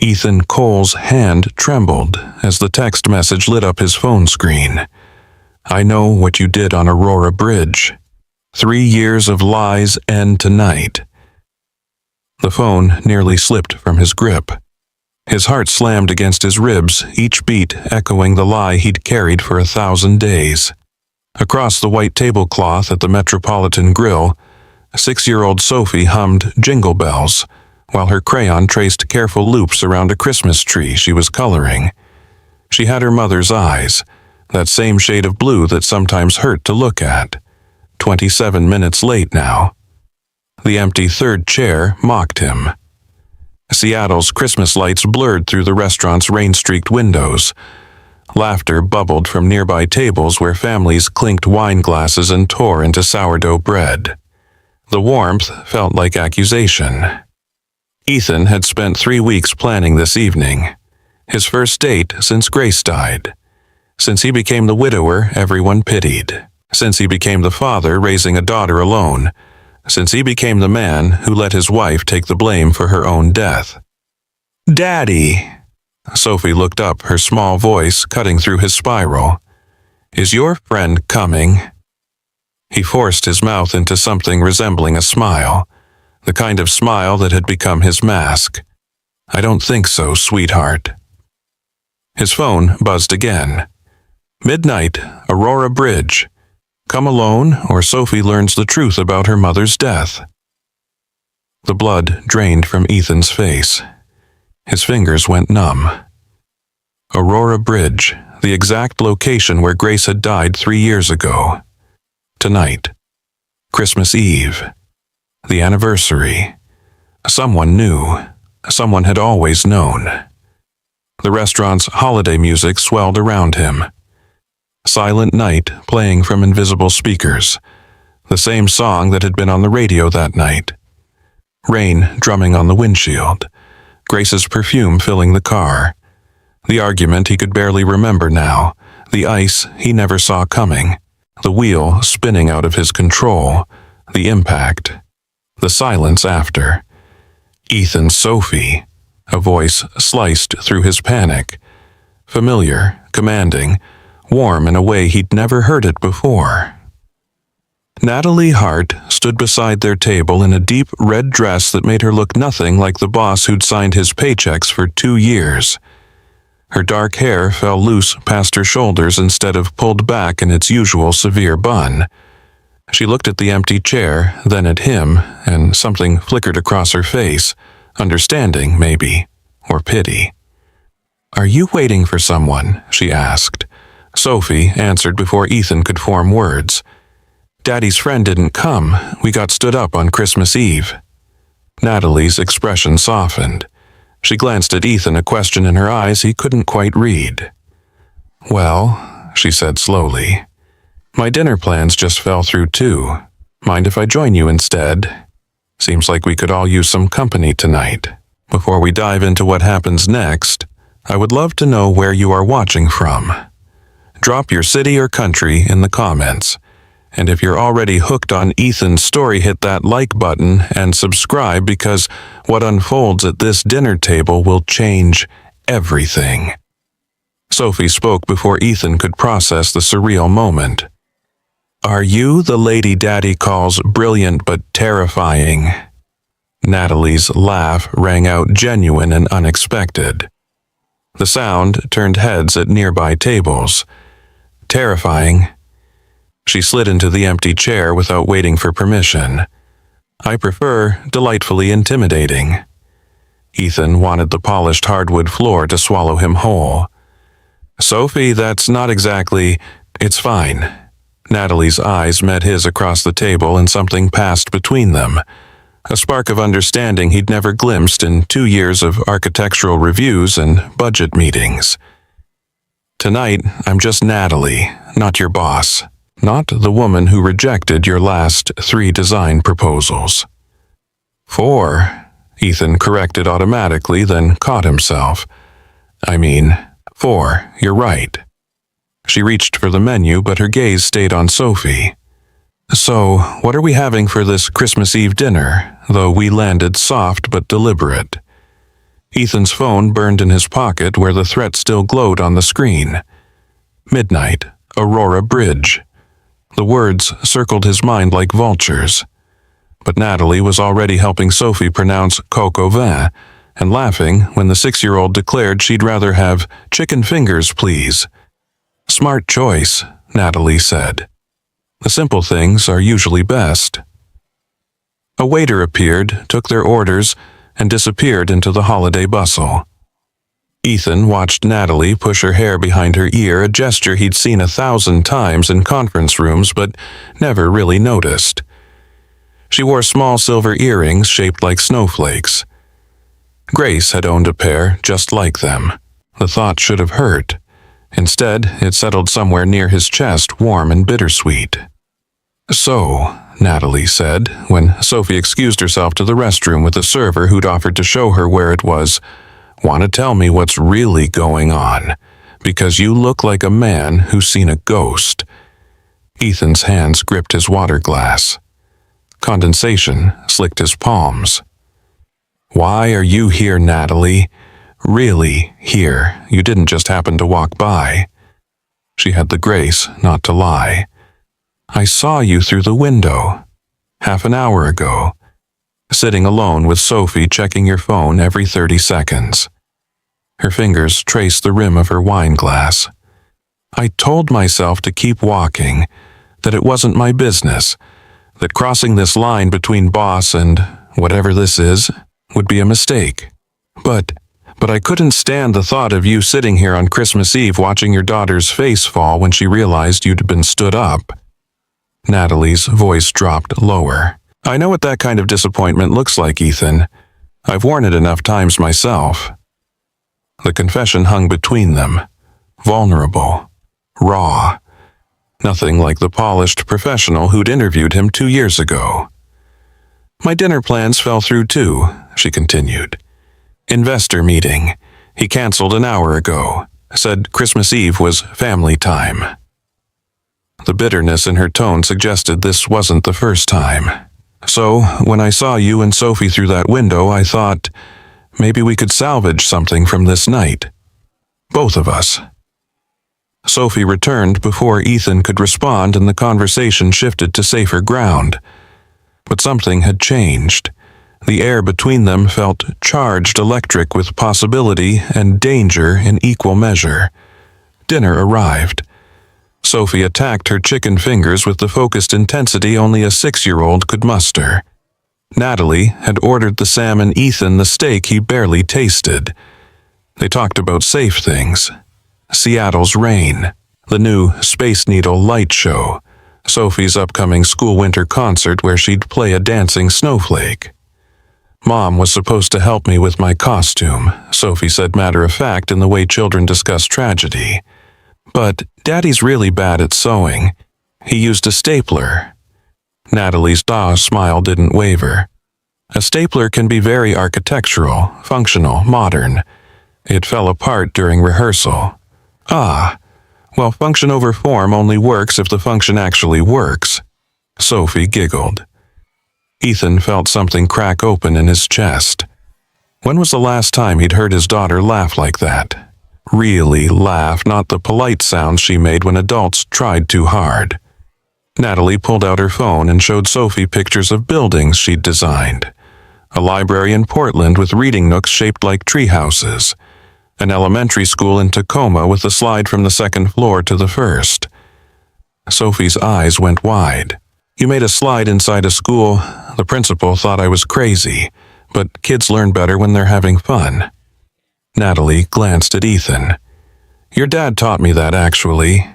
Ethan Cole's hand trembled as the text message lit up his phone screen. I know what you did on Aurora Bridge. 3 years of lies end tonight. The phone nearly slipped from his grip. His heart slammed against his ribs, each beat echoing the lie he'd carried for 1,000 days. Across the white tablecloth at the Metropolitan Grill, 6-year-old Sophie hummed Jingle Bells, while her crayon traced careful loops around a Christmas tree she was coloring. She had her mother's eyes, that same shade of blue that sometimes hurt to look at. 27 minutes late now. The empty third chair mocked him. Seattle's Christmas lights blurred through the restaurant's rain-streaked windows. Laughter bubbled from nearby tables where families clinked wine glasses and tore into sourdough bread. The warmth felt like accusation. Ethan had spent 3 weeks planning this evening. His first date since Grace died. Since he became the widower everyone pitied. Since he became the father raising a daughter alone. Since he became the man who let his wife take the blame for her own death. "Daddy!" Sophie looked up, her small voice cutting through his spiral. "Is your friend coming?" He forced his mouth into something resembling a smile, the kind of smile that had become his mask. "I don't think so, sweetheart." His phone buzzed again. Midnight, Aurora Bridge. Come alone, or Sophie learns the truth about her mother's death. The blood drained from Ethan's face. His fingers went numb. Aurora Bridge, the exact location where Grace had died 3 years ago. Tonight. Christmas Eve. The anniversary. Someone knew. Someone had always known. The restaurant's holiday music swelled around him. Silent Night playing from invisible speakers. The same song that had been on the radio that night. Rain drumming on the windshield. Grace's perfume filling the car. The argument he could barely remember now. The ice he never saw coming. The wheel spinning out of his control. The impact. The silence after. Ethan Sophie. A voice sliced through his panic. Familiar, commanding, warm in a way he'd never heard it before. Natalie Hart stood beside their table in a deep red dress that made her look nothing like the boss who'd signed his paychecks for 2 years. Her dark hair fell loose past her shoulders instead of pulled back in its usual severe bun. She looked at the empty chair, then at him, and something flickered across her face. Understanding, maybe, or pity. "Are you waiting for someone?" she asked. Sophie answered before Ethan could form words. "Daddy's friend didn't come. We got stood up on Christmas Eve." Natalie's expression softened. She glanced at Ethan, a question in her eyes he couldn't quite read. "Well," she said slowly, "my dinner plans just fell through too. Mind if I join you instead? Seems like we could all use some company tonight. Before we dive into what happens next, I would love to know where you are watching from. Drop your city or country in the comments. And if you're already hooked on Ethan's story, hit that like button and subscribe because what unfolds at this dinner table will change everything." Sophie spoke before Ethan could process the surreal moment. "Are you the lady Daddy calls brilliant but terrifying?" Natalie's laugh rang out genuine and unexpected. The sound turned heads at nearby tables. "Terrifying?" She slid into the empty chair without waiting for permission. "I prefer delightfully intimidating." Ethan wanted the polished hardwood floor to swallow him whole. "Sophie, that's not exactly... It's fine." Natalie's eyes met his across the table and something passed between them. A spark of understanding he'd never glimpsed in 2 years of architectural reviews and budget meetings. "Tonight, I'm just Natalie, not your boss. Not the woman who rejected your last 3 design proposals." 4, Ethan corrected automatically, then caught himself. "I mean, 4, you're right." She reached for the menu, but her gaze stayed on Sophie. "So, what are we having for this Christmas Eve dinner, though we landed soft but deliberate?" Ethan's phone burned in his pocket where the threat still glowed on the screen. Midnight, Aurora Bridge. The words circled his mind like vultures. But Natalie was already helping Sophie pronounce coq au vin and laughing when the 6-year-old declared she'd rather have chicken fingers, please. Smart choice, Natalie said. The simple things are usually best. A waiter appeared, took their orders, and disappeared into the holiday bustle. Ethan watched Natalie push her hair behind her ear, a gesture he'd seen 1,000 times in conference rooms but never really noticed. She wore small silver earrings shaped like snowflakes. Grace had owned a pair just like them. The thought should have hurt. Instead, it settled somewhere near his chest, warm and bittersweet. "So," Natalie said, when Sophie excused herself to the restroom with a server who'd offered to show her where it was, "want to tell me what's really going on, because you look like a man who's seen a ghost." Ethan's hands gripped his water glass. Condensation slicked his palms. "Why are you here, Natalie? Really here. You didn't just happen to walk by." She had the grace not to lie. "I saw you through the window. Half an hour ago. Sitting alone with Sophie checking your phone every 30 seconds. Her fingers traced the rim of her wine glass. "I told myself to keep walking, that it wasn't my business, that crossing this line between boss and whatever this is would be a mistake. But I couldn't stand the thought of you sitting here on Christmas Eve watching your daughter's face fall when she realized you'd been stood up." Natalie's voice dropped lower. "I know what that kind of disappointment looks like, Ethan. I've worn it enough times myself." The confession hung between them, vulnerable, raw. Nothing like the polished professional who'd interviewed him 2 years ago. "My dinner plans fell through too," she continued. "Investor meeting. He canceled an hour ago. Said Christmas Eve was family time." The bitterness in her tone suggested this wasn't the first time. "So, when I saw you and Sophie through that window, I thought, maybe we could salvage something from this night. Both of us." Sophie returned before Ethan could respond, and the conversation shifted to safer ground. But something had changed. The air between them felt charged electric with possibility and danger in equal measure. Dinner arrived. Sophie attacked her chicken fingers with the focused intensity only a 6-year-old could muster. Natalie had ordered the Sam and Ethan the steak he barely tasted. They talked about safe things. Seattle's rain, the new Space Needle light show, Sophie's upcoming school winter concert where she'd play a dancing snowflake. "Mom was supposed to help me with my costume," Sophie said matter-of-fact in the way children discuss tragedy. "But Daddy's really bad at sewing. He used a stapler." Natalie's smile didn't waver. "A stapler can be very architectural, functional, modern. It fell apart during rehearsal." "Ah, well, function over form only works if the function actually works." Sophie giggled. Ethan felt something crack open in his chest. When was the last time he'd heard his daughter laugh like that? Really laugh, not the polite sounds she made when adults tried too hard. Natalie pulled out her phone and showed Sophie pictures of buildings she'd designed. A library in Portland with reading nooks shaped like treehouses. An elementary school in Tacoma with a slide from the 2nd floor to the 1st. Sophie's eyes went wide. "You made a slide inside a school. The principal thought I was crazy, but kids learn better when they're having fun." Natalie glanced at Ethan. "Your dad taught me that, actually.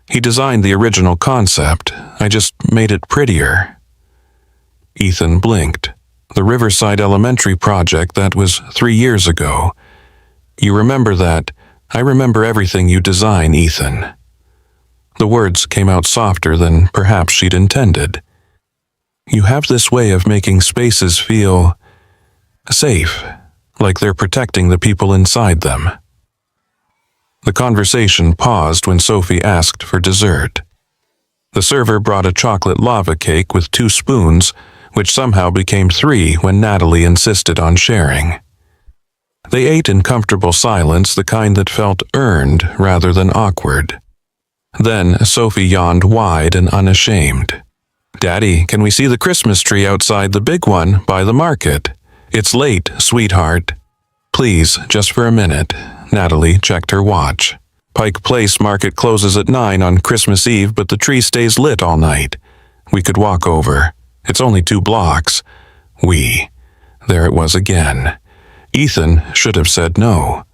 He designed the original concept. I just made it prettier." Ethan blinked. "The Riverside Elementary project, that was 3 years ago. You remember that? I remember everything you design, Ethan." The words came out softer than perhaps she'd intended. "You have this way of making spaces feel safe, like they're protecting the people inside them." The conversation paused when Sophie asked for dessert. The server brought a chocolate lava cake with 2 spoons, which somehow became 3 when Natalie insisted on sharing. They ate in comfortable silence, the kind that felt earned rather than awkward. Then Sophie yawned wide and unashamed. "Daddy, can we see the Christmas tree outside, the big one, by the market? It's late, sweetheart." "Please, just for a minute." Natalie checked her watch. "Pike Place Market closes at 9 on Christmas Eve, but the tree stays lit all night. We could walk over. It's only 2 blocks. There it was again. Ethan should have said no.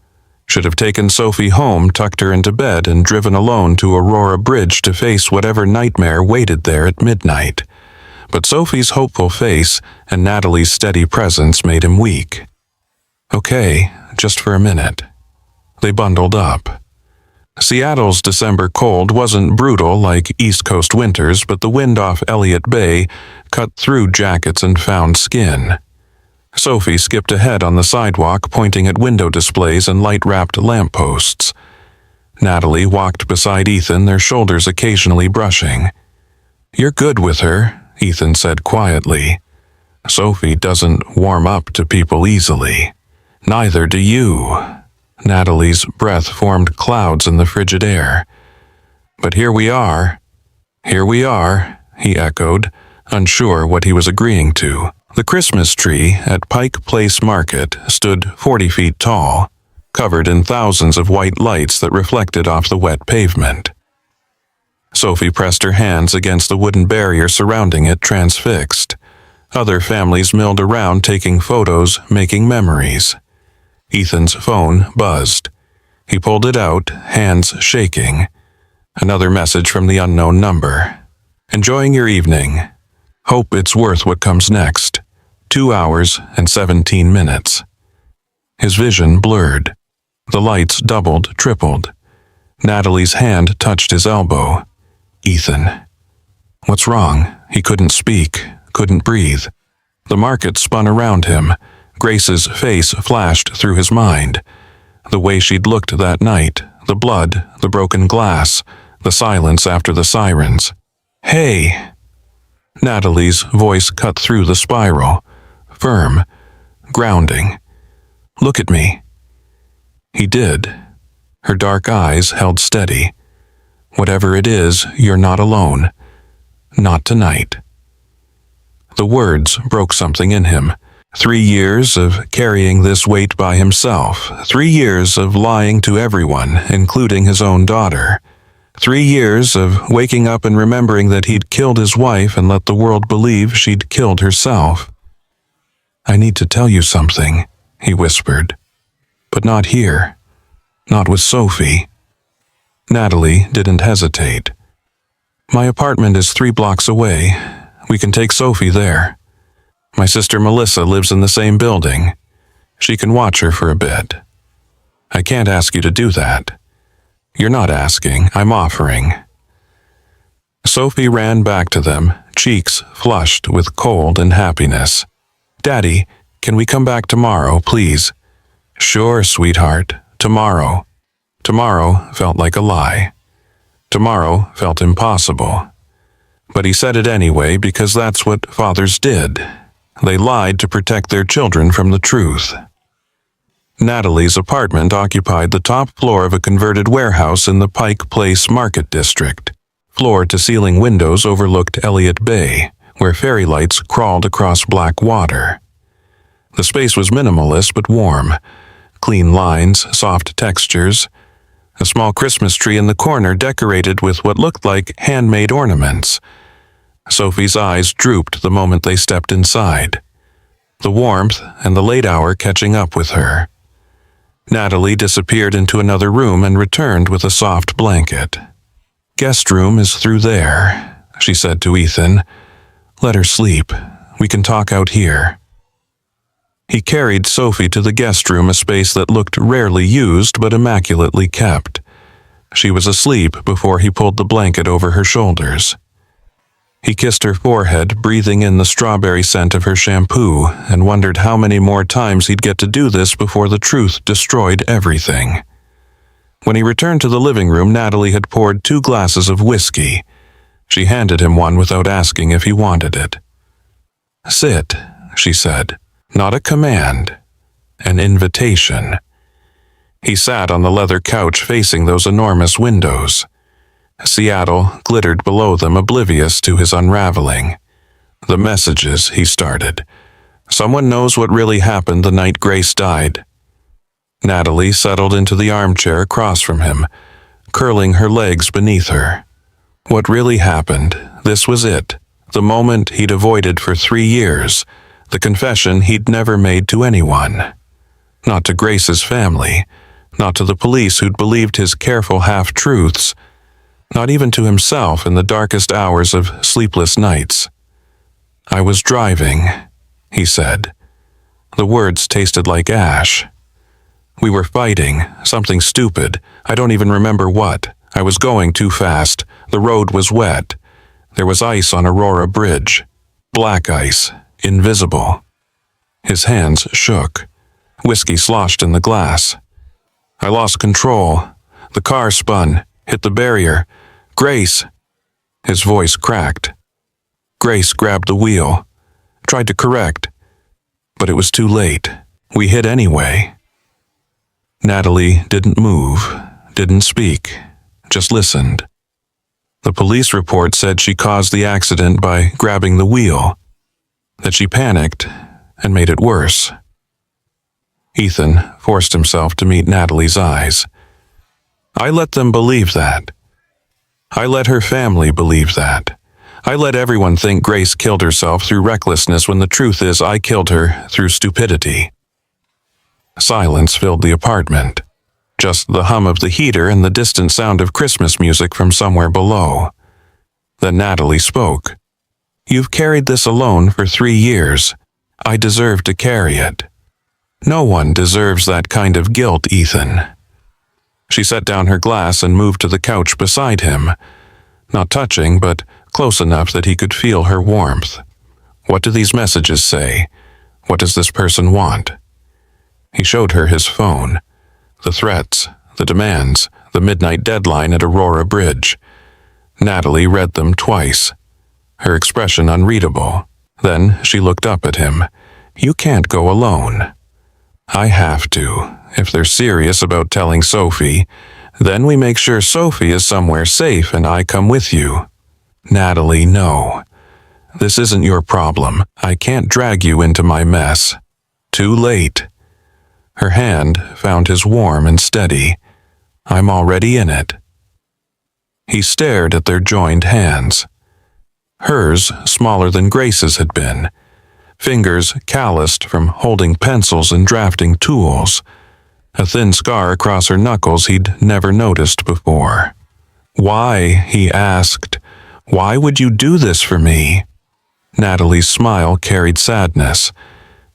Should have taken Sophie home, tucked her into bed, and driven alone to Aurora Bridge to face whatever nightmare waited there at midnight. But Sophie's hopeful face and Natalie's steady presence made him weak. "Okay, just for a minute." They bundled up. Seattle's December cold wasn't brutal like East Coast winters, but the wind off Elliott Bay cut through jackets and found skin. Sophie skipped ahead on the sidewalk, pointing at window displays and light-wrapped lampposts. Natalie walked beside Ethan, their shoulders occasionally brushing. "You're good with her," Ethan said quietly. "Sophie doesn't warm up to people easily. Neither do you." Natalie's breath formed clouds in the frigid air. "But here we are." "Here we are," he echoed, unsure what he was agreeing to. The Christmas tree at Pike Place Market stood 40 feet tall, covered in thousands of white lights that reflected off the wet pavement. Sophie pressed her hands against the wooden barrier surrounding it, transfixed. Other families milled around, taking photos, making memories. Ethan's phone buzzed. He pulled it out, hands shaking. Another message from the unknown number. "Enjoying your evening. Hope it's worth what comes next. 2 hours and 17 minutes. His vision blurred. The lights doubled, tripled. Natalie's hand touched his elbow. "Ethan." "What's wrong?" He couldn't speak, couldn't breathe. The market spun around him. Grace's face flashed through his mind. The way she'd looked that night, the blood, the broken glass, the silence after the sirens. "Hey!" Natalie's voice cut through the spiral. Firm, grounding. "Look at me." He did. Her dark eyes held steady. "Whatever it is, you're not alone. Not tonight." The words broke something in him. 3 years of carrying this weight by himself. 3 years of lying to everyone, including his own daughter. 3 years of waking up and remembering that he'd killed his wife and let the world believe she'd killed herself. "I need to tell you something," he whispered. "But not here. Not with Sophie." Natalie didn't hesitate. "My apartment is 3 blocks away. We can take Sophie there. My sister Melissa lives in the same building. She can watch her for a bit. I can't ask you to do that. You're not asking, I'm offering." Sophie ran back to them, cheeks flushed with cold and happiness. "Daddy, can we come back tomorrow, please?" "Sure, sweetheart. Tomorrow." Tomorrow felt like a lie. Tomorrow felt impossible. But he said it anyway because that's what fathers did. They lied to protect their children from the truth. Natalie's apartment occupied the top floor of a converted warehouse in the Pike Place Market District. Floor-to-ceiling windows overlooked Elliott Bay, where fairy lights crawled across black water. The space was minimalist but warm. Clean lines, soft textures. A small Christmas tree in the corner decorated with what looked like handmade ornaments. Sophie's eyes drooped the moment they stepped inside. The warmth and the late hour catching up with her. Natalie disappeared into another room and returned with a soft blanket. "Guest room is through there," she said to Ethan. "Let her sleep. We can talk out here." He carried Sophie to the guest room, a space that looked rarely used but immaculately kept. She was asleep before he pulled the blanket over her shoulders. He kissed her forehead, breathing in the strawberry scent of her shampoo, and wondered how many more times he'd get to do this before the truth destroyed everything. When he returned to the living room, Natalie had poured 2 glasses of whiskey. She handed him one without asking if he wanted it. "Sit," she said. Not a command. an invitation. He sat on the leather couch facing those enormous windows. Seattle glittered below them, oblivious to his unraveling. The messages, he started. Someone knows what really happened the night Grace died. Natalie settled into the armchair across from him, curling her legs beneath her. What really happened, this was it, the moment he'd avoided for 3 years, the confession he'd never made to anyone. Not to Grace's family, not to the police who'd believed his careful half-truths, not even to himself in the darkest hours of sleepless nights. "I was driving," he said. The words tasted like ash. "We were fighting, something stupid. I don't even remember what. I was going too fast. The road was wet. There was ice on Aurora Bridge. Black ice, invisible." His hands shook. Whiskey sloshed in the glass. "I lost control. The car spun, hit the barrier. Grace!" His voice cracked. Grace grabbed the wheel, tried to correct, but it was too late. We hit anyway. Natalie didn't move, didn't speak, just listened. The police report said she caused the accident by grabbing the wheel, that she panicked and made it worse. Ethan forced himself to meet Natalie's eyes. "I let them believe that. I let her family believe that. I let everyone think Grace killed herself through recklessness when the truth is I killed her through stupidity." Silence filled the apartment. Just the hum of the heater and the distant sound of Christmas music from somewhere below. Then Natalie spoke. "You've carried this alone for 3 years. I deserve to carry it. No one deserves that kind of guilt, Ethan." She set down her glass and moved to the couch beside him, not touching, but close enough that he could feel her warmth. "What do these messages say? What does this person want?" He showed her his phone. The threats, the demands, the midnight deadline at Aurora Bridge. Natalie read them twice, her expression unreadable. Then she looked up at him. "You can't go alone." "I have to. If they're serious about telling Sophie, then we make sure Sophie is somewhere safe and I come with you." "Natalie, no. This isn't your problem. I can't drag you into my mess. Too late." Her hand found his warm and steady. "I'm already in it." He stared at their joined hands. Hers smaller than Grace's had been. Fingers calloused from holding pencils and drafting tools. A thin scar across her knuckles he'd never noticed before. "Why?" he asked. "Why would you do this for me?" Natalie's smile carried sadness.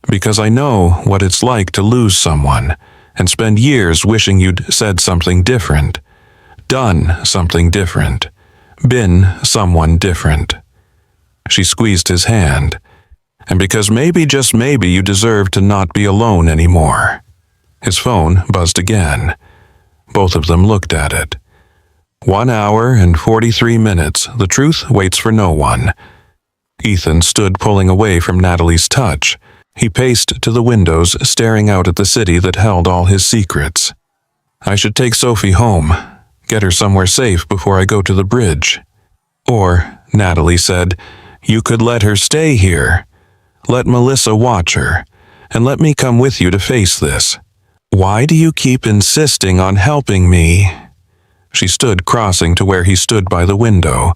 "Because I know what it's like to lose someone and spend years wishing you'd said something different, done something different, been someone different." She squeezed his hand. "And because maybe, just maybe, you deserve to not be alone anymore." His phone buzzed again. Both of them looked at it. 1 hour and 43 minutes. The truth waits for no one. Ethan stood pulling away from Natalie's touch. He paced to the windows, staring out at the city that held all his secrets. "I should take Sophie home, get her somewhere safe before I go to the bridge." "Or," Natalie said, "you could let her stay here. Let Melissa watch her, and let me come with you to face this." "Why do you keep insisting on helping me?" She stood crossing to where he stood by the window,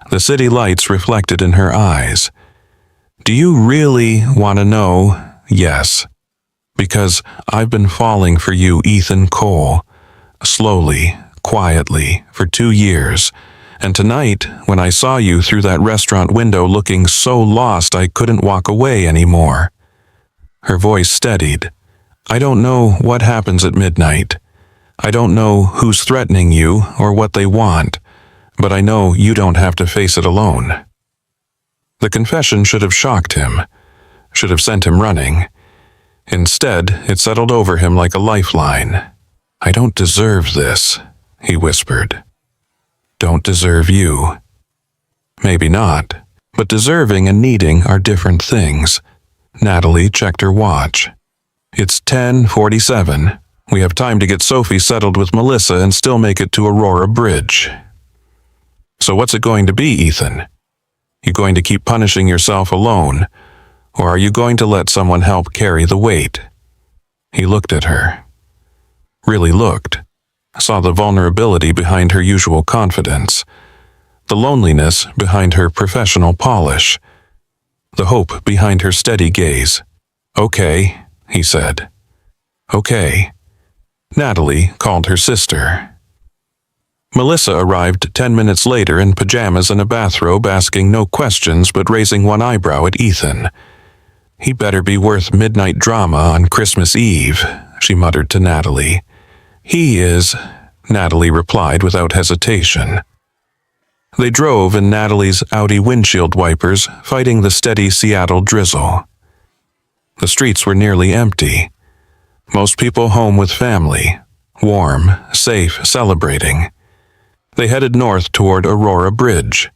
the city lights reflected in her eyes. "Do you really want to know?" "Yes. Because I've been falling for you, Ethan Cole. Slowly, quietly, for 2 years. And tonight, when I saw you through that restaurant window looking so lost I couldn't walk away anymore." Her voice steadied. "I don't know what happens at midnight. I don't know who's threatening you or what they want, but I know you don't have to face it alone." The confession should have shocked him, should have sent him running. Instead, it settled over him like a lifeline. "I don't deserve this," he whispered. "Don't deserve you." Maybe not, but deserving and needing are different things. Natalie checked her watch. It's 10:47. We have time to get Sophie settled with Melissa and still make it to Aurora Bridge. So what's it going to be, Ethan? You going to keep punishing yourself alone, or are you going to let someone help carry the weight? He looked at her. Really looked. Saw the vulnerability behind her usual confidence, the loneliness behind her professional polish, the hope behind her steady gaze. Okay, he said. Okay. Natalie called her sister. Melissa arrived 10 minutes later in pajamas and a bathrobe, asking no questions but raising one eyebrow at Ethan. He better be worth midnight drama on Christmas Eve, she muttered to Natalie. He is, Natalie replied without hesitation. They drove in Natalie's Audi windshield wipers, fighting the steady Seattle drizzle. The streets were nearly empty. Most people home with family, warm, safe, celebrating. They headed north toward Aurora Bridge,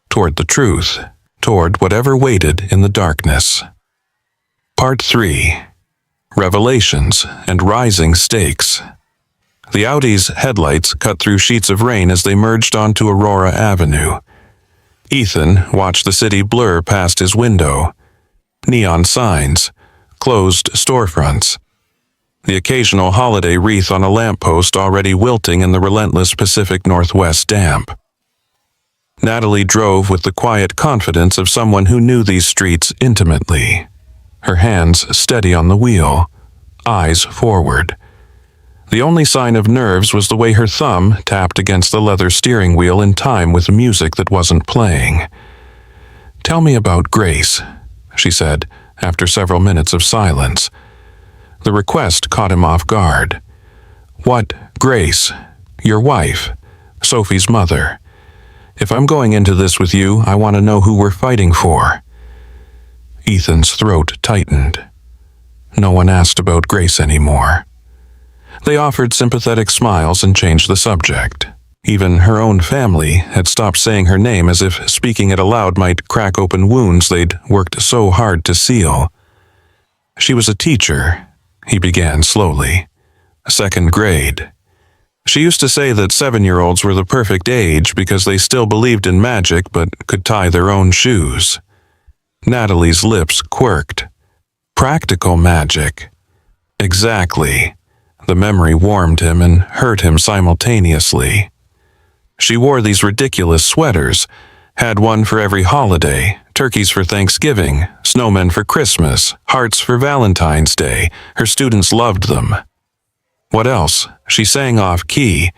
toward the truth, toward whatever waited in the darkness. Part 3. Revelations and Rising Stakes. The Audi's headlights cut through sheets of rain as they merged onto Aurora Avenue. Ethan watched the city blur past his window. Neon signs, closed storefronts, the occasional holiday wreath on a lamppost already wilting in the relentless Pacific Northwest damp. Natalie drove with the quiet confidence of someone who knew these streets intimately. Her hands steady on the wheel, eyes forward. The only sign of nerves was the way her thumb tapped against the leather steering wheel in time with music that wasn't playing. "Tell me about Grace," she said, after several minutes of silence. The request caught him off guard. "What, Grace? Your wife, Sophie's mother. If I'm going into this with you, I want to know who we're fighting for." Ethan's throat tightened. No one asked about Grace anymore. They offered sympathetic smiles and changed the subject. Even her own family had stopped saying her name, as if speaking it aloud might crack open wounds they'd worked so hard to seal. "She was a teacher," he began slowly. "Second grade. She used to say that 7-year-olds were the perfect age because they still believed in magic but could tie their own shoes." Natalie's lips quirked. "Practical magic." Exactly. The memory warmed him and hurt him simultaneously. She wore these ridiculous sweaters, had one for every holiday, turkeys for Thanksgiving, snowmen for Christmas, hearts for Valentine's Day. Her students loved them. What else? She sang off-key.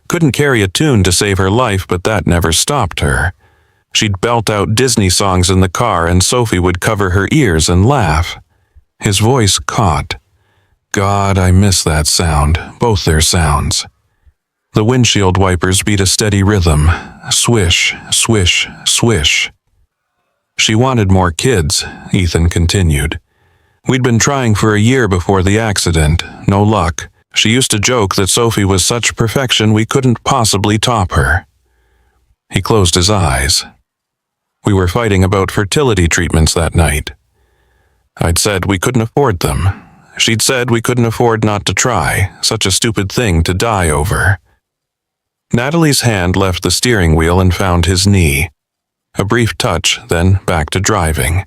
Couldn't carry a tune to save her life, but that never stopped her. She'd belt out Disney songs in the car and Sophie would cover her ears and laugh. His voice caught. God, I miss that sound, both their sounds. The windshield wipers beat a steady rhythm. Swish, swish, swish. She wanted more kids, Ethan continued. We'd been trying for a year before the accident, no luck. She used to joke that Sophie was such perfection we couldn't possibly top her. He closed his eyes. We were fighting about fertility treatments that night. I'd said we couldn't afford them. She'd said we couldn't afford not to try, such a stupid thing to die over. Natalie's hand left the steering wheel and found his knee. A brief touch, then back to driving.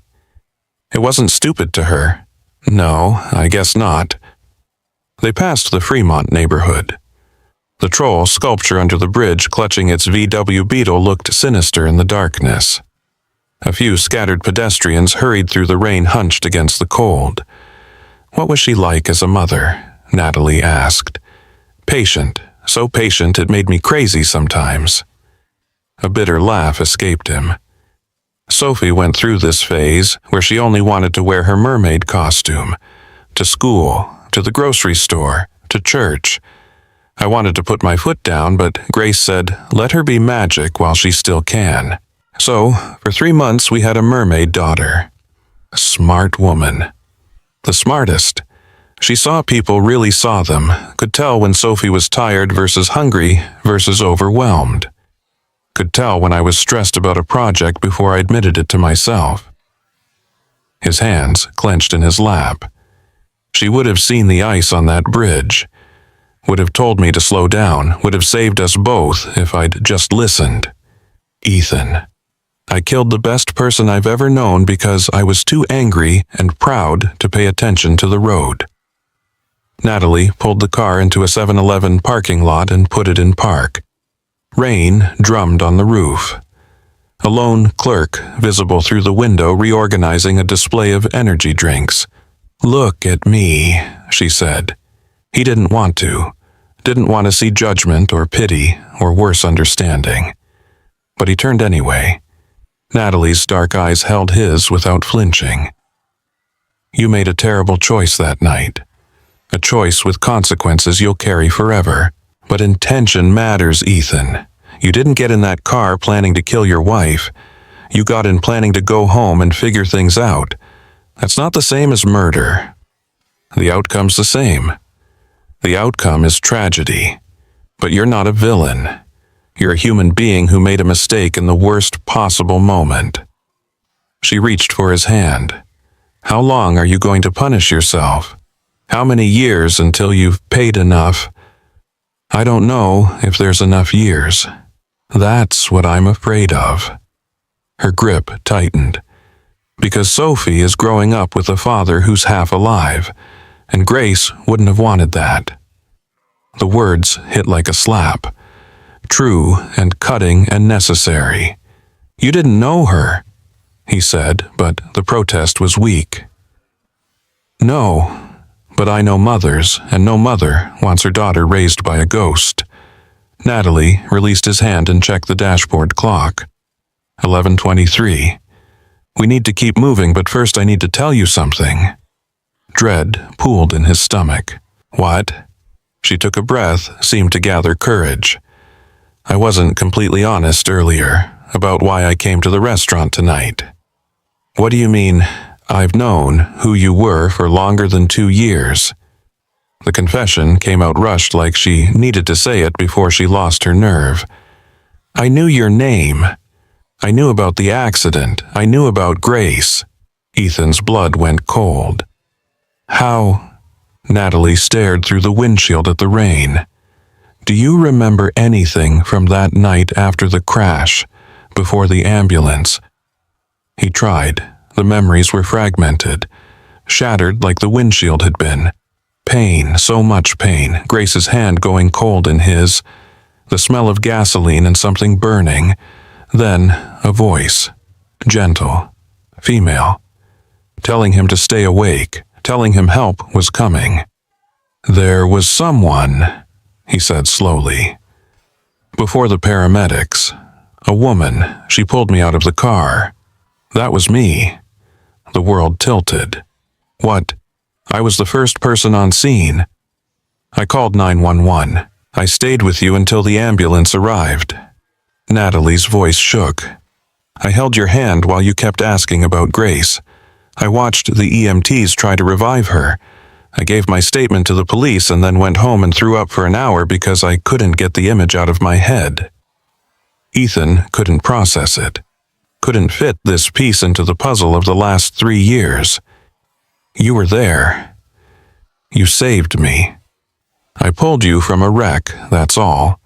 It wasn't stupid to her. No, I guess not. They passed the Fremont neighborhood. The troll sculpture under the bridge clutching its VW Beetle looked sinister in the darkness. A few scattered pedestrians hurried through the rain hunched against the cold. What was she like as a mother? Natalie asked. Patient, so patient it made me crazy sometimes. A bitter laugh escaped him. Sophie went through this phase where she only wanted to wear her mermaid costume. To school, to the grocery store, to church. I wanted to put my foot down, but Grace said, let her be magic while she still can. So, for 3 months we had a mermaid daughter. A smart woman. The smartest. She saw people really saw them, could tell when Sophie was tired versus hungry versus overwhelmed. Could tell when I was stressed about a project before I admitted it to myself. His hands clenched in his lap. She would have seen the ice on that bridge, would have told me to slow down, would have saved us both if I'd just listened. Ethan. I killed the best person I've ever known because I was too angry and proud to pay attention to the road. Natalie pulled the car into a 7-Eleven parking lot and put it in park. Rain drummed on the roof. A lone clerk, visible through the window, reorganizing a display of energy drinks. "Look at me," she said. He didn't want to. Didn't want to see judgment or pity or worse understanding. But he turned anyway. Natalie's dark eyes held his without flinching. "You made a terrible choice that night. A choice with consequences you'll carry forever. But intention matters, Ethan. You didn't get in that car planning to kill your wife. You got in planning to go home and figure things out. That's not the same as murder. The outcome's the same. The outcome is tragedy. But you're not a villain. You're a human being who made a mistake in the worst possible moment." She reached for his hand. "How long are you going to punish yourself? How many years until you've paid enough?" "I don't know if there's enough years. That's what I'm afraid of." Her grip tightened. Because Sophie is growing up with a father who's half alive, and Grace wouldn't have wanted that. The words hit like a slap. True and cutting and necessary. "You didn't know her," he said, but the protest was weak. "No, but I know mothers, and no mother wants her daughter raised by a ghost." Natalie released his hand and checked the dashboard clock. 11:23. "We need to keep moving, but first I need to tell you something." Dread pooled in his stomach. "What?" She took a breath, seemed to gather courage. "I wasn't completely honest earlier about why I came to the restaurant tonight." "What do you mean, I've known who you were for longer than 2 years?" The confession came out rushed, like she needed to say it before she lost her nerve. "I knew your name. I knew about the accident. I knew about Grace." Ethan's blood went cold. "How?" Natalie stared through the windshield at the rain. "Do you remember anything from that night after the crash, before the ambulance?" He tried. The memories were fragmented, shattered like the windshield had been. Pain, so much pain, Grace's hand going cold in his, the smell of gasoline and something burning, then a voice, gentle, female, telling him to stay awake, telling him help was coming. "There was someone," he said slowly. "Before the paramedics. A woman. She pulled me out of the car. That was me." The world tilted. "What?" "I was the first person on scene. I called 911. I stayed with you until the ambulance arrived." Natalie's voice shook. "I held your hand while you kept asking about Grace. I watched the EMTs try to revive her. I gave my statement to the police and then went home and threw up for an hour because I couldn't get the image out of my head." Ethan couldn't process it. Couldn't fit this piece into the puzzle of the last 3 years. "You were there. You saved me. I pulled you from a wreck, that's all.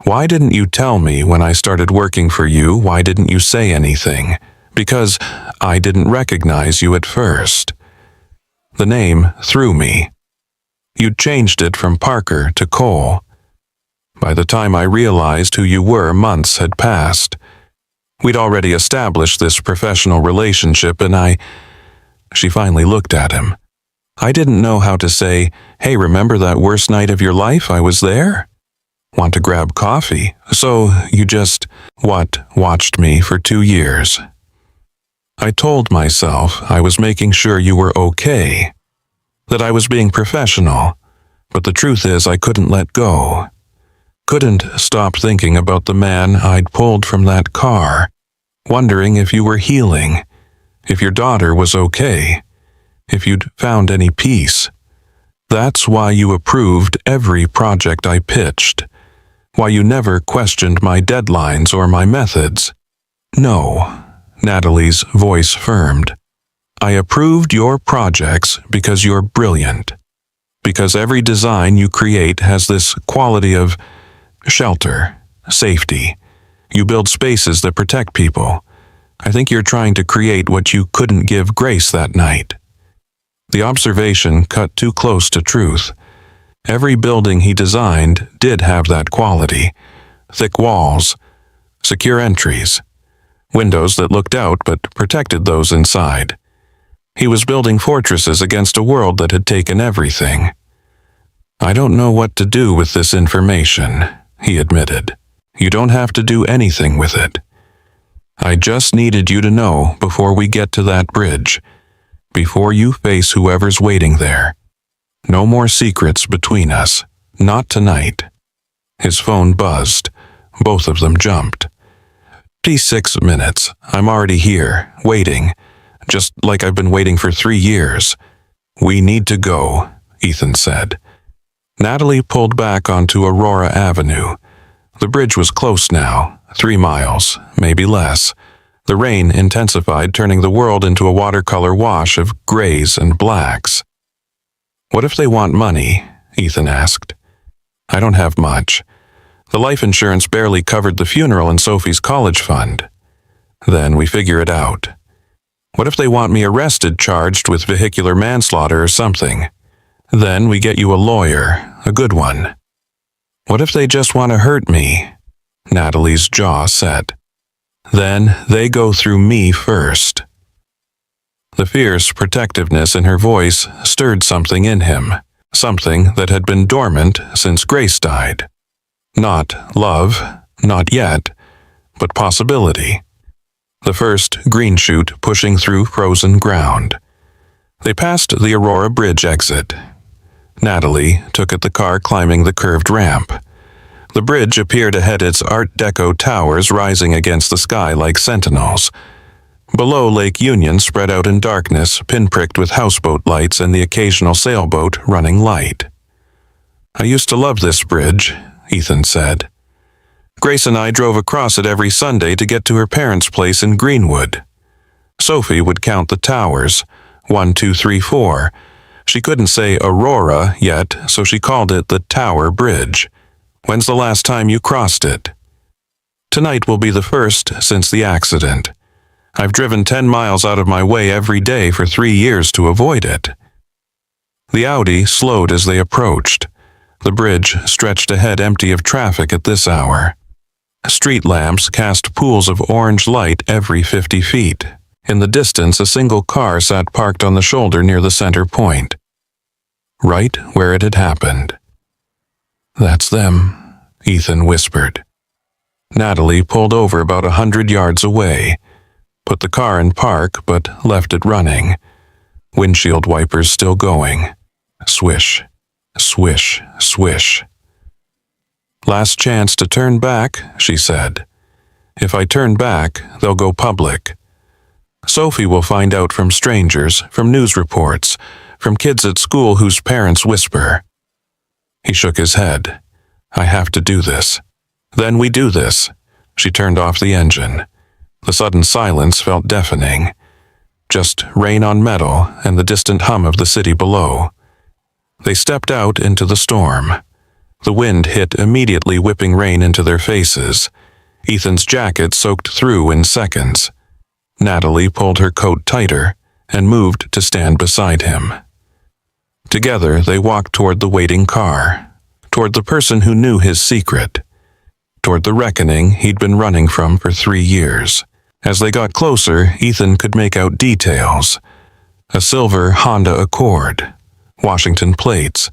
Why didn't you tell me when I started working for you? Why didn't you say anything? Because I didn't recognize you at first. The name threw me. You'd changed it from Parker to Cole. By the time I realized who you were, months had passed. We'd already established this professional relationship and She finally looked at him. "I didn't know how to say, 'Hey, remember that worst night of your life? I was there. Want to grab coffee?' So you just, watched me for 2 years. I told myself I was making sure you were okay, that I was being professional, but the truth is I couldn't let go. Couldn't stop thinking about the man I'd pulled from that car, wondering if you were healing, if your daughter was okay, if you'd found any peace. That's why you approved every project I pitched, why you never questioned my deadlines or my methods." "No," Natalie's voice firmed. I approved your projects because you're brilliant. Because every design you create has this quality of shelter, safety. You build spaces that protect people. I think you're trying to create what you couldn't give Grace that night." The observation cut too close to truth. Every building he designed did have that quality. Thick walls, secure entries, windows that looked out but protected those inside. He was building fortresses against a world that had taken everything. "I don't know what to do with this information," he admitted. "You don't have to do anything with it. I just needed you to know before we get to that bridge, before you face whoever's waiting there. No more secrets between us, not tonight." His phone buzzed. Both of them jumped. "6 minutes. I'm already here, waiting, just like I've been waiting for 3 years. We need to go," Ethan said. Natalie pulled back onto Aurora Avenue. The bridge was close now, 3 miles, maybe less. The rain intensified, turning the world into a watercolor wash of grays and blacks. "What if they want money?" Ethan asked. "I don't have much. The life insurance barely covered the funeral and Sophie's college fund. Then we figure it out. What if they want me arrested, charged with vehicular manslaughter or something? Then we get you a lawyer, a good one. What if they just want to hurt me?" Natalie's jaw set. "Then they go through me first." The fierce protectiveness in her voice stirred something in him, something that had been dormant since Grace died. Not love, not yet, but possibility. The first green shoot pushing through frozen ground. They passed the Aurora Bridge exit. Natalie took at the car climbing the curved ramp. The bridge appeared ahead, its Art Deco towers rising against the sky like sentinels. Below, Lake Union spread out in darkness, pinpricked with houseboat lights and the occasional sailboat running light. "I used to love this bridge," Ethan said. "Grace and I drove across it every Sunday to get to her parents' place in Greenwood. Sophie would count the towers, 1, 2, 3, 4. She couldn't say Aurora yet, so she called it the Tower Bridge. When's the last time you crossed it?" "Tonight will be the first since the accident. I've driven 10 miles out of my way every day for 3 years to avoid it." The Audi slowed as they approached. The bridge stretched ahead, empty of traffic at this hour. Street lamps cast pools of orange light every 50 feet. In the distance, a single car sat parked on the shoulder near the center point, right where it had happened. "That's them," Ethan whispered. Natalie pulled over about 100 yards away, put the car in park but left it running. Windshield wipers still going. Swish, swish, swish. "Last chance to turn back," she said. "If I turn back, they'll go public. Sophie will find out from strangers, from news reports, from kids at school whose parents whisper." He shook his head. "I have to do this. Then we do this." She turned off the engine. The sudden silence felt deafening. Just rain on metal and the distant hum of the city below. They stepped out into the storm. The wind hit immediately, whipping rain into their faces. Ethan's jacket soaked through in seconds. Natalie pulled her coat tighter and moved to stand beside him. Together, they walked toward the waiting car, toward the person who knew his secret, toward the reckoning he'd been running from for 3 years. As they got closer, Ethan could make out details. A silver Honda Accord, Washington plates,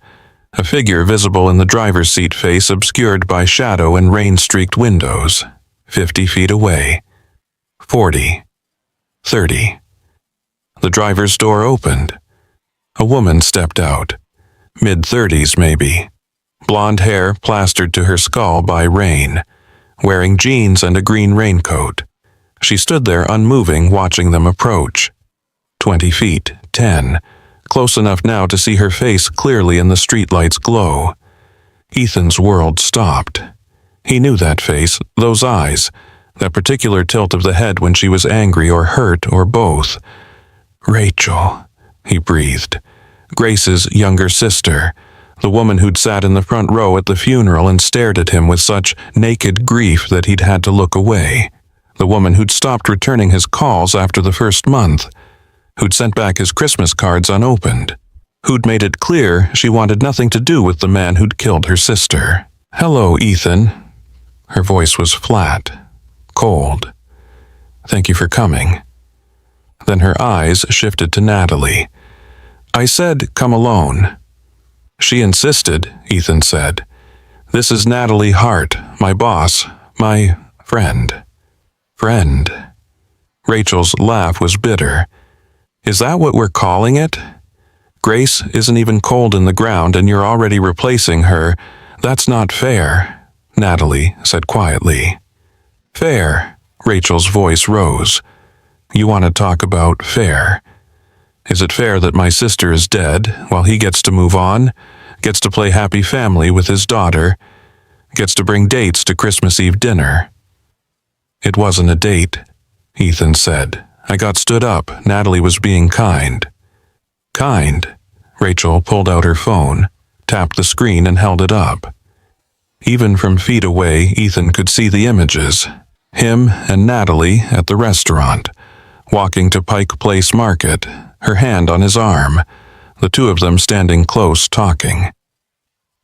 a figure visible in the driver's seat, face obscured by shadow and rain-streaked windows, 50 feet away, 40, 30. The driver's door opened. A woman stepped out, mid-30s maybe, blonde hair plastered to her skull by rain, wearing jeans and a green raincoat. She stood there unmoving, watching them approach. 20 feet, 10, close enough now to see her face clearly in the streetlight's glow. Ethan's world stopped. He knew that face, those eyes, that particular tilt of the head when she was angry or hurt or both. Rachel, he breathed. Grace's younger sister, the woman who'd sat in the front row at the funeral and stared at him with such naked grief that he'd had to look away. The woman who'd stopped returning his calls after the first month, who'd sent back his Christmas cards unopened, who'd made it clear she wanted nothing to do with the man who'd killed her sister. "Hello, Ethan." Her voice was flat, cold. "Thank you for coming." Then her eyes shifted to Natalie. "I said, come alone." "She insisted," Ethan said. "This is Natalie Hart, my boss, my friend." "Friend." Rachel's laugh was bitter. "Is that what we're calling it? Grace isn't even cold in the ground and you're already replacing her. That's not fair," Natalie said quietly. "Fair." Rachel's voice rose. "You want to talk about fair? Is it fair that my sister is dead while he gets to move on, gets to play happy family with his daughter, gets to bring dates to Christmas Eve dinner?" "It wasn't a date," Ethan said. "I got stood up. Natalie was being kind." "Kind?" Rachel pulled out her phone, tapped the screen and held it up. Even from feet away, Ethan could see the images. Him and Natalie at the restaurant, walking to Pike Place Market, her hand on his arm, the two of them standing close talking.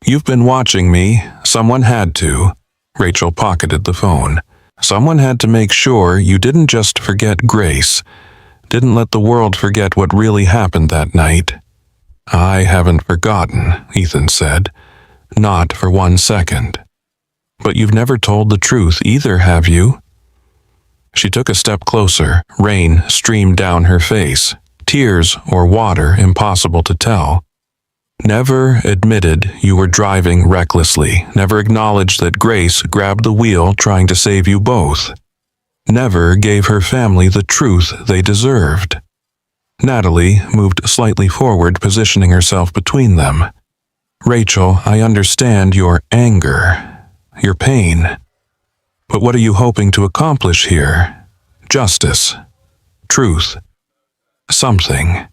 "You've been watching me. Someone had to." Rachel pocketed the phone. "Someone had to make sure you didn't just forget Grace, didn't let the world forget what really happened that night." "I haven't forgotten," Ethan said. "Not for 1 second." "But you've never told the truth either, have you?" She took a step closer. Rain streamed down her face. Tears or water, impossible to tell. "Never admitted you were driving recklessly. Never acknowledged that Grace grabbed the wheel trying to save you both. Never gave her family the truth they deserved." Natalie moved slightly forward, positioning herself between them. "Rachel, I understand your anger, your pain. But what are you hoping to accomplish here? Justice, truth, something."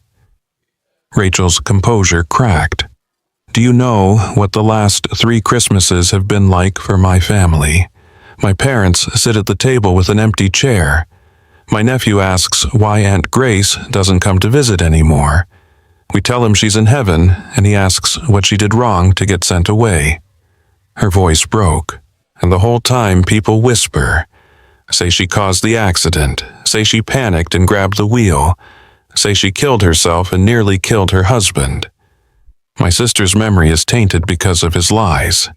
Rachel's composure cracked. "Do you know what the last 3 Christmases have been like for my family? My parents sit at the table with an empty chair. My nephew asks why Aunt Grace doesn't come to visit anymore. We tell him she's in heaven, and he asks what she did wrong to get sent away." Her voice broke, and the whole time people whisper, say she caused the accident, say she panicked and grabbed the wheel, say she killed herself and nearly killed her husband. My sister's memory is tainted because of his lies.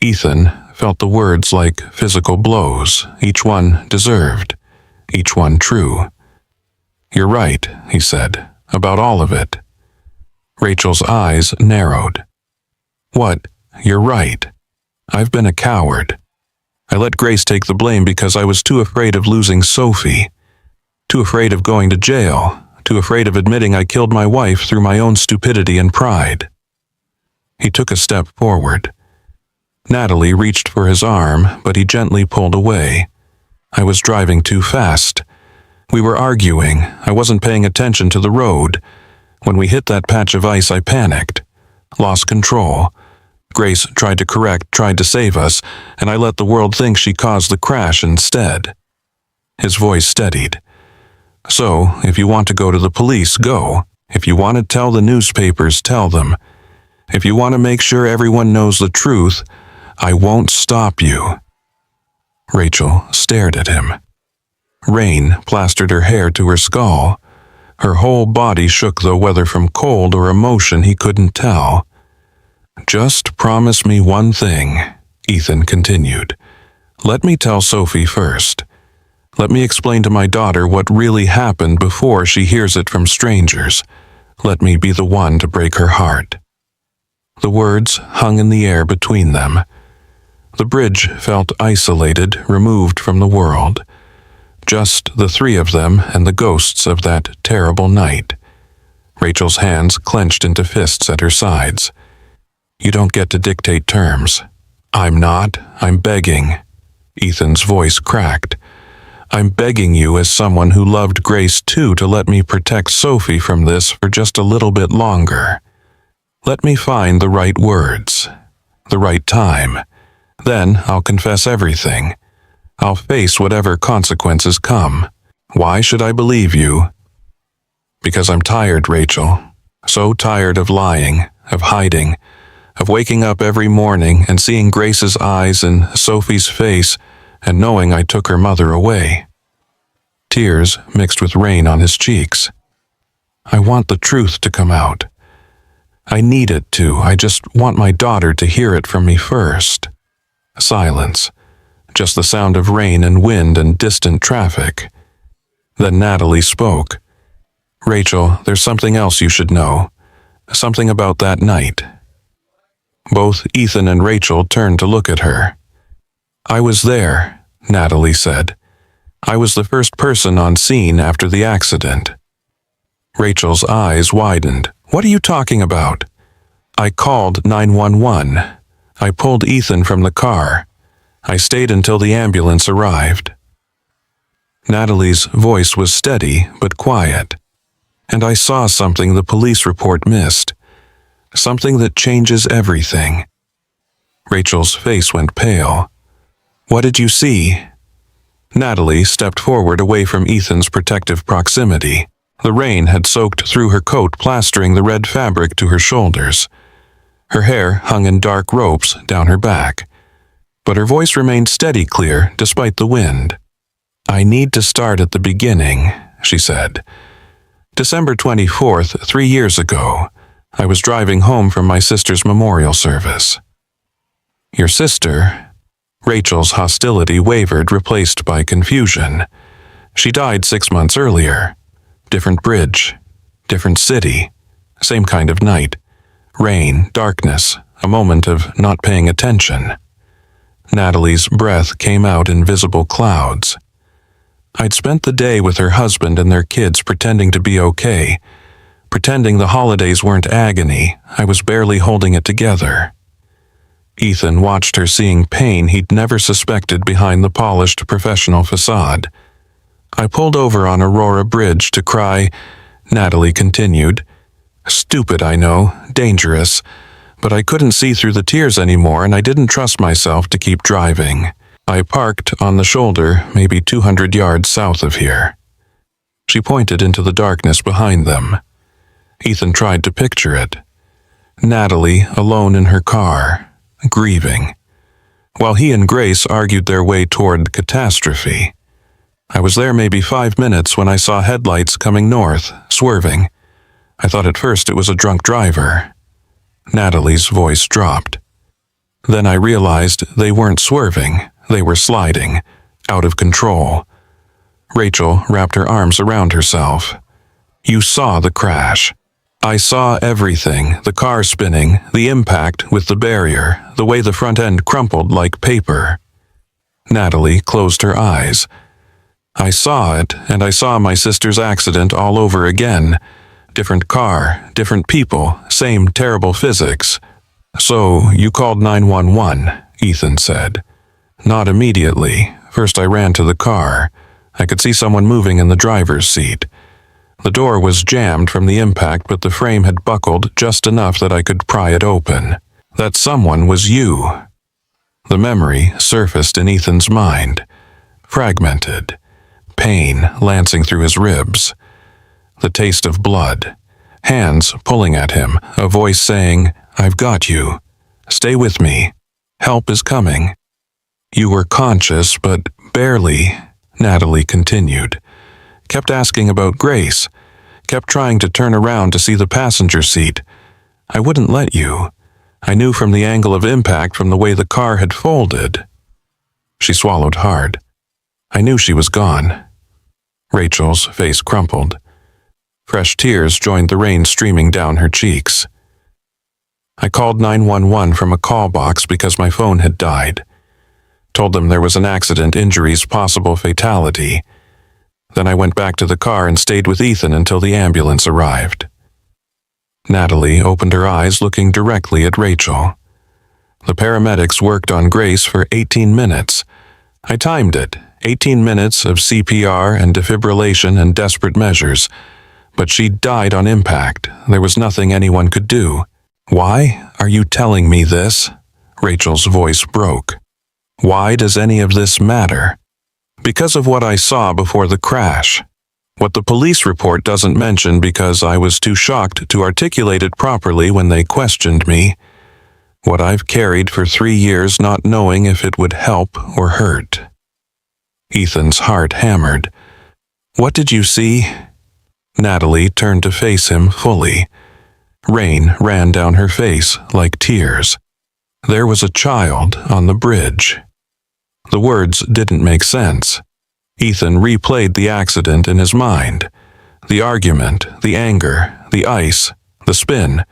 Ethan felt the words like physical blows, each one deserved, each one true. "You're right," he said, "about all of it." Rachel's eyes narrowed. "What? You're right. I've been a coward. I let Grace take the blame because I was too afraid of losing Sophie, too afraid of going to jail, too afraid of admitting I killed my wife through my own stupidity and pride." He took a step forward. Natalie reached for his arm, but he gently pulled away. "I was driving too fast. We were arguing. I wasn't paying attention to the road. When we hit that patch of ice, I panicked, lost control. Grace tried to correct, tried to save us, and I let the world think she caused the crash instead." His voice steadied. "So, if you want to go to the police, go. If you want to tell the newspapers, tell them. If you want to make sure everyone knows the truth, I won't stop you." Rachel stared at him. Rain plastered her hair to her skull. Her whole body shook, though whether from cold or emotion he couldn't tell. "Just promise me one thing," Ethan continued. "Let me tell Sophie first. Let me explain to my daughter what really happened before she hears it from strangers. Let me be the one to break her heart." The words hung in the air between them. The bridge felt isolated, removed from the world. Just the 3 of them and the ghosts of that terrible night. Rachel's hands clenched into fists at her sides. "You don't get to dictate terms." "I'm not. I'm begging." Ethan's voice cracked. I'm begging you as someone who loved Grace too to let me protect Sophie from this for just a little bit longer. Let me find the right words, the right time. Then I'll confess everything. I'll face whatever consequences come. Why should I believe you? Because I'm tired, Rachel. So tired of lying, of hiding, of waking up every morning and seeing Grace's eyes and Sophie's face and knowing I took her mother away. Tears mixed with rain on his cheeks. I want the truth to come out. I need it to. I just want my daughter to hear it from me first. Silence. Just the sound of rain and wind and distant traffic. Then Natalie spoke. Rachel, there's something else you should know. Something about that night. Both Ethan and Rachel turned to look at her. I was there, Natalie said. I was the first person on scene after the accident. Rachel's eyes widened. What are you talking about? I called 911. I pulled Ethan from the car. I stayed until the ambulance arrived. Natalie's voice was steady but quiet. And I saw something the police report missed. Something that changes everything. Rachel's face went pale. What did you see? Natalie stepped forward away from Ethan's protective proximity. The rain had soaked through her coat, plastering the red fabric to her shoulders. Her hair hung in dark ropes down her back. But her voice remained steady, clear, despite the wind. I need to start at the beginning, she said. December 24th, 3 years ago, I was driving home from my sister's memorial service. Your sister? Rachel's hostility wavered, replaced by confusion. She died 6 months earlier. Different bridge, different city, same kind of night. Rain, darkness, a moment of not paying attention. Natalie's breath came out in visible clouds. I'd spent the day with her husband and their kids pretending to be okay, pretending the holidays weren't agony. I was barely holding it together. Ethan watched her, seeing pain he'd never suspected behind the polished professional facade. I pulled over on Aurora Bridge to cry, Natalie continued. Stupid, I know, dangerous, but I couldn't see through the tears anymore and I didn't trust myself to keep driving. I parked on the shoulder, maybe 200 yards south of here. She pointed into the darkness behind them. Ethan tried to picture it. Natalie alone in her car, grieving, while he and Grace argued their way toward catastrophe. I was there maybe 5 minutes when I saw headlights coming north, swerving. I thought at first it was a drunk driver. Natalie's voice dropped. Then I realized they weren't swerving, they were sliding, out of control. Rachel wrapped her arms around herself. You saw the crash. I saw everything, the car spinning, the impact with the barrier, the way the front end crumpled like paper. Natalie closed her eyes. I saw it, and I saw my sister's accident all over again. Different car, different people, same terrible physics. So, you called 911, Ethan said. Not immediately. First I ran to the car. I could see someone moving in the driver's seat. The door was jammed from the impact, but the frame had buckled just enough that I could pry it open. That someone was you. The memory surfaced in Ethan's mind. Fragmented. Pain lancing through his ribs. The taste of blood. Hands pulling at him. A voice saying, I've got you. Stay with me. Help is coming. You were conscious, but barely, Natalie continued. Kept asking about Grace. Kept trying to turn around to see the passenger seat. I wouldn't let you. I knew from the angle of impact, from the way the car had folded. She swallowed hard. I knew she was gone. Rachel's face crumpled. Fresh tears joined the rain streaming down her cheeks. I called 911 from a call box because my phone had died. Told them there was an accident, injuries, possible fatality. Then I went back to the car and stayed with Ethan until the ambulance arrived. Natalie opened her eyes, looking directly at Rachel. The paramedics worked on Grace for 18 minutes. I timed it. 18 minutes of CPR and defibrillation and desperate measures. But she died on impact. There was nothing anyone could do. Why are you telling me this? Rachel's voice broke. Why does any of this matter? Because of what I saw before the crash. What the police report doesn't mention because I was too shocked to articulate it properly when they questioned me. What I've carried for 3 years not knowing if it would help or hurt. Ethan's heart hammered. What did you see? Natalie turned to face him fully. Rain ran down her face like tears. There was a child on the bridge. The words didn't make sense. Ethan replayed the accident in his mind. The argument, the anger, the ice, the spin,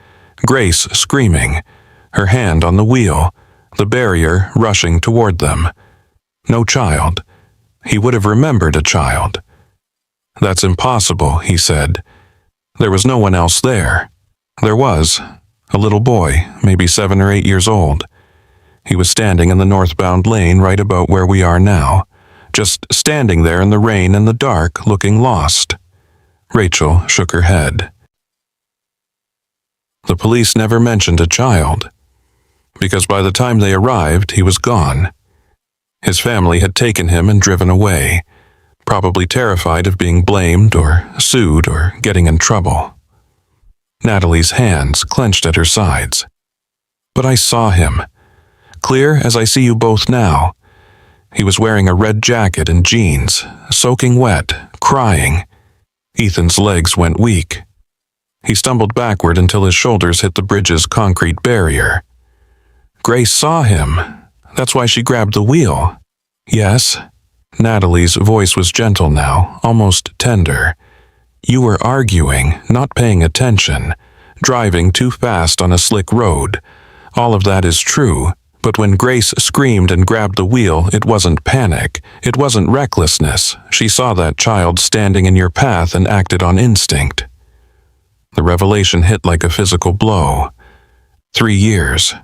Grace screaming, her hand on the wheel, the barrier rushing toward them. No child. He would have remembered a child. That's impossible, he said. There was no one else there. There was a little boy, maybe 7 or 8 years old. He was standing in the northbound lane right about where we are now, just standing there in the rain and the dark, looking lost. Rachel shook her head. The police never mentioned a child, because by the time they arrived, he was gone. His family had taken him and driven away, probably terrified of being blamed or sued or getting in trouble. Natalie's hands clenched at her sides. But I saw him, clear as I see you both now. He was wearing a red jacket and jeans, soaking wet, crying. Ethan's legs went weak. He stumbled backward until his shoulders hit the bridge's concrete barrier. Grace saw him. That's why she grabbed the wheel. Yes. Natalie's voice was gentle now, almost tender. You were arguing, not paying attention, driving too fast on a slick road. All of that is true, but when Grace screamed and grabbed the wheel, it wasn't panic. It wasn't recklessness. She saw that child standing in your path and acted on instinct. The revelation hit like a physical blow. 3 years.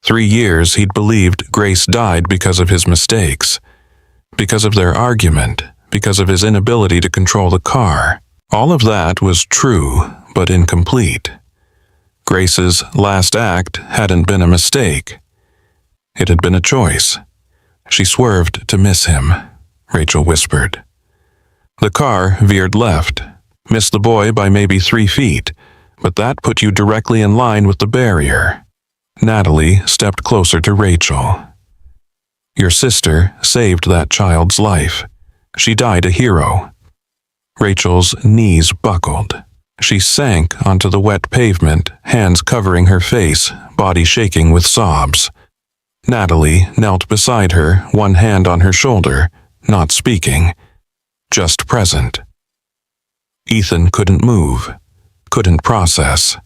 3 years he'd believed Grace died because of his mistakes. Because of their argument, because of his inability to control the car. All of that was true, but incomplete. Grace's last act hadn't been a mistake. It had been a choice. She swerved to miss him, Rachel whispered. The car veered left, missed the boy by maybe 3 feet, but that put you directly in line with the barrier. Natalie stepped closer to Rachel. Your sister saved that child's life. She died a hero. Rachel's knees buckled. She sank onto the wet pavement, hands covering her face, body shaking with sobs. Natalie knelt beside her, one hand on her shoulder, not speaking, just present. Ethan couldn't move, couldn't process.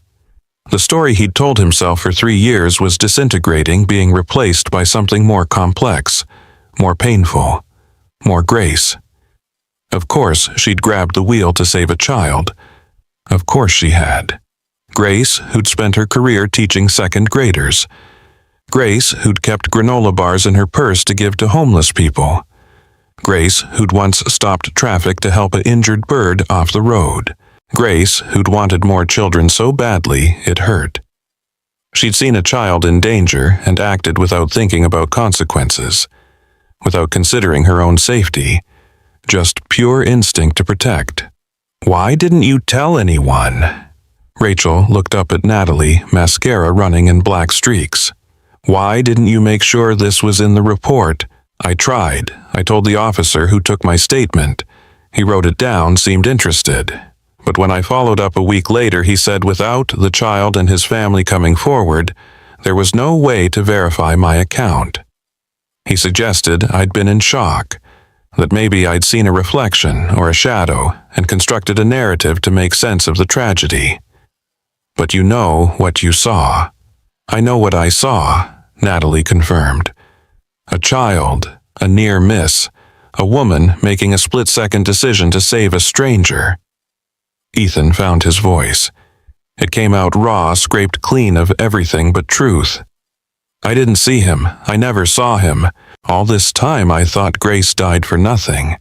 The story he'd told himself for 3 years was disintegrating, being replaced by something more complex, more painful, more Grace. Of course, she'd grabbed the wheel to save a child. Of course she had. Grace, who'd spent her career teaching second graders. Grace, who'd kept granola bars in her purse to give to homeless people. Grace, who'd once stopped traffic to help an injured bird off the road. Grace, who'd wanted more children so badly it hurt. She'd seen a child in danger and acted without thinking about consequences, without considering her own safety, just pure instinct to protect. Why didn't you tell anyone? Rachel looked up at Natalie, mascara running in black streaks. Why didn't you make sure this was in the report? I tried. I told the officer who took my statement. He wrote it down, seemed interested. But when I followed up a week later, he said without the child and his family coming forward, there was no way to verify my account. He suggested I'd been in shock, that maybe I'd seen a reflection or a shadow and constructed a narrative to make sense of the tragedy. But you know what you saw. I know what I saw, Natalie confirmed. A child, a near miss, a woman making a split-second decision to save a stranger. Ethan found his voice. It came out raw, scraped clean of everything but truth. I didn't see him. I never saw him. All this time I thought Grace died for nothing.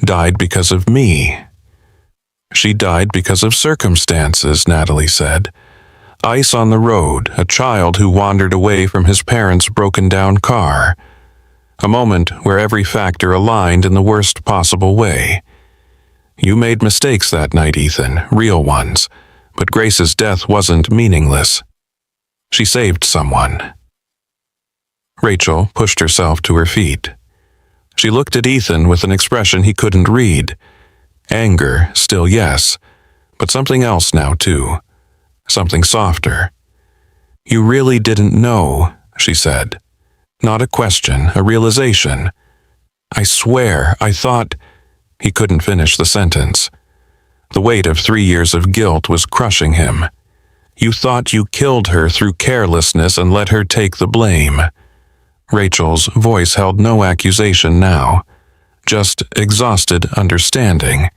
Died because of me. She died because of circumstances, Natalie said. Ice on the road, a child who wandered away from his parents' broken-down car. A moment where every factor aligned in the worst possible way. You made mistakes that night, Ethan, real ones, but Grace's death wasn't meaningless. She saved someone. Rachel pushed herself to her feet. She looked at Ethan with an expression he couldn't read. Anger, still yes, but something else now too. Something softer. You really didn't know, she said. Not a question, a realization. I swear, I thought... He couldn't finish the sentence. The weight of 3 years of guilt was crushing him. You thought you killed her through carelessness and let her take the blame. Rachel's voice held no accusation now, just exhausted understanding.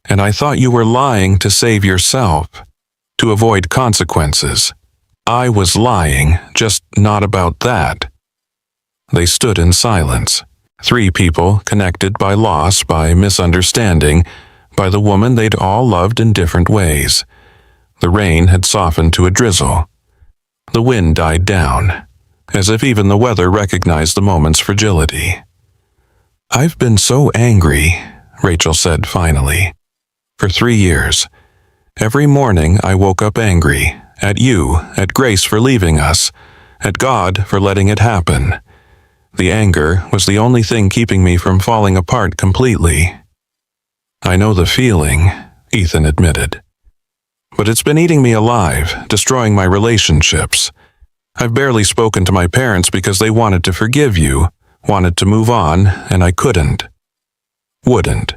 And I thought you were lying to save yourself, to avoid consequences. I was lying, just not about that. They stood in silence. 3 people connected by loss, by misunderstanding, by the woman they'd all loved in different ways. The rain had softened to a drizzle. The wind died down, as if even the weather recognized the moment's fragility. I've been so angry, Rachel said finally. For 3 years. Every morning I woke up angry, at you, at Grace for leaving us, at God for letting it happen. The anger was the only thing keeping me from falling apart completely. I know the feeling, Ethan admitted. But it's been eating me alive, destroying my relationships. I've barely spoken to my parents because they wanted to forgive you, wanted to move on, and I couldn't. Wouldn't.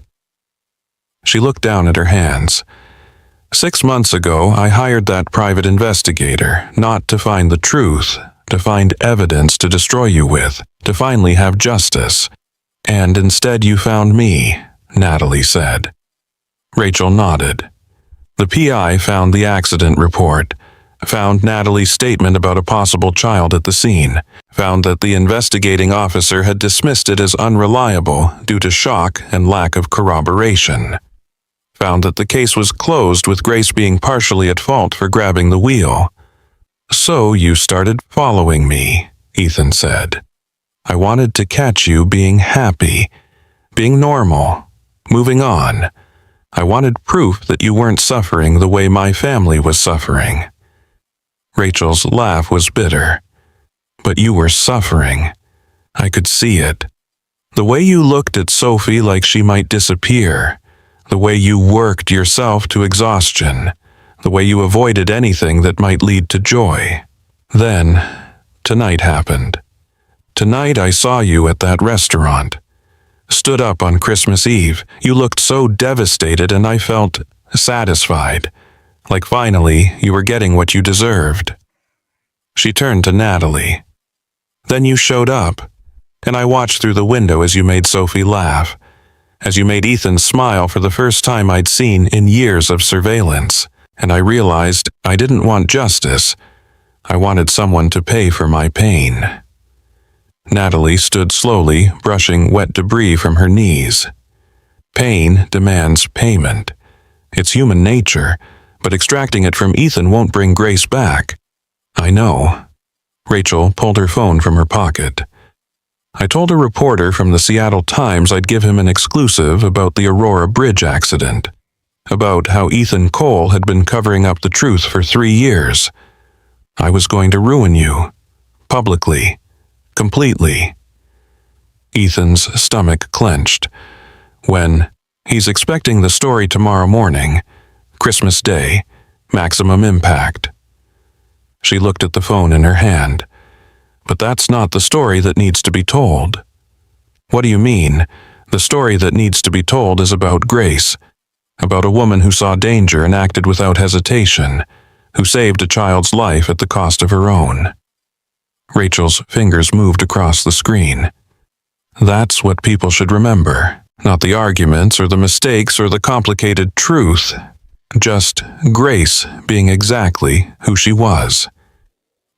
She looked down at her hands. 6 months ago, I hired that private investigator, not to find the truth, to find evidence to destroy you with, to finally have justice. And instead you found me, Natalie said. Rachel nodded. The PI found the accident report, found Natalie's statement about a possible child at the scene, found that the investigating officer had dismissed it as unreliable due to shock and lack of corroboration. Found that the case was closed with Grace being partially at fault for grabbing the wheel. So you started following me, Ethan said. I wanted to catch you being happy, being normal, moving on. I wanted proof that you weren't suffering the way my family was suffering. Rachel's laugh was bitter. But you were suffering. I could see it. The way you looked at Sophie like she might disappear. The way you worked yourself to exhaustion. The way you avoided anything that might lead to joy. Then, tonight happened. Tonight I saw you at that restaurant. Stood up on Christmas Eve. You looked so devastated and I felt satisfied. Like finally you were getting what you deserved. She turned to Natalie. Then you showed up, and I watched through the window as you made Sophie laugh, as you made Ethan smile for the first time I'd seen in years of surveillance. And I realized I didn't want justice. I wanted someone to pay for my pain. Natalie stood slowly, brushing wet debris from her knees. Pain demands payment. It's human nature, but extracting it from Ethan won't bring Grace back. I know. Rachel pulled her phone from her pocket. I told a reporter from the Seattle Times I'd give him an exclusive about the Aurora Bridge accident. About how Ethan Cole had been covering up the truth for 3 years. I was going to ruin you. Publicly. Completely. Ethan's stomach clenched. When he's expecting the story tomorrow morning, Christmas Day, maximum impact. She looked at the phone in her hand. But that's not the story that needs to be told. What do you mean? The story that needs to be told is about Grace. About a woman who saw danger and acted without hesitation, who saved a child's life at the cost of her own. Rachel's fingers moved across the screen. That's what people should remember, not the arguments or the mistakes or the complicated truth, just Grace being exactly who she was.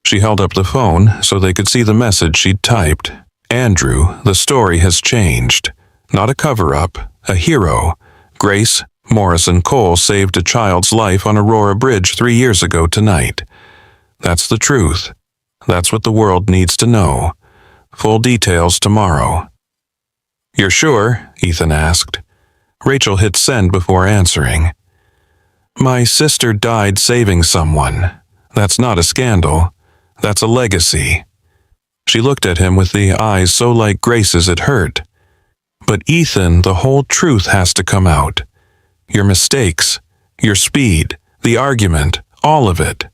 She held up the phone so they could see the message she'd typed. Andrew, the story has changed. Not a cover-up, a hero. Grace Morrison Cole saved a child's life on Aurora Bridge 3 years ago tonight. That's the truth. That's what the world needs to know. Full details tomorrow. You're sure? Ethan asked. Rachel hit send before answering. My sister died saving someone. That's not a scandal. That's a legacy. She looked at him with the eyes so like Grace's it hurt. But Ethan, the whole truth has to come out. Your mistakes, your speed, the argument, all of it.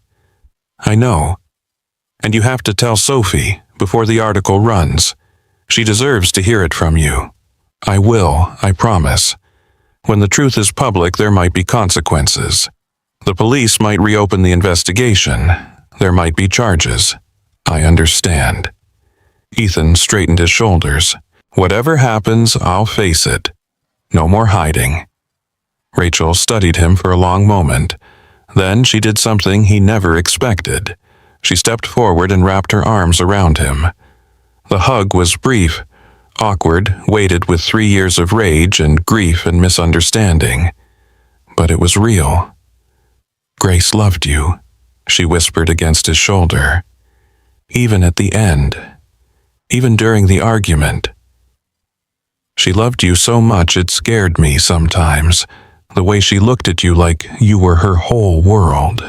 I know. And you have to tell Sophie before the article runs. She deserves to hear it from you. I will, I promise. When the truth is public, there might be consequences. The police might reopen the investigation. There might be charges. I understand. Ethan straightened his shoulders. Whatever happens, I'll face it. No more hiding. Rachel studied him for a long moment. Then she did something he never expected. She stepped forward and wrapped her arms around him. The hug was brief, awkward, weighted with 3 years of rage and grief and misunderstanding. But it was real. Grace loved you, she whispered against his shoulder. Even at the end. Even during the argument. She loved you so much it scared me sometimes, the way she looked at you like you were her whole world.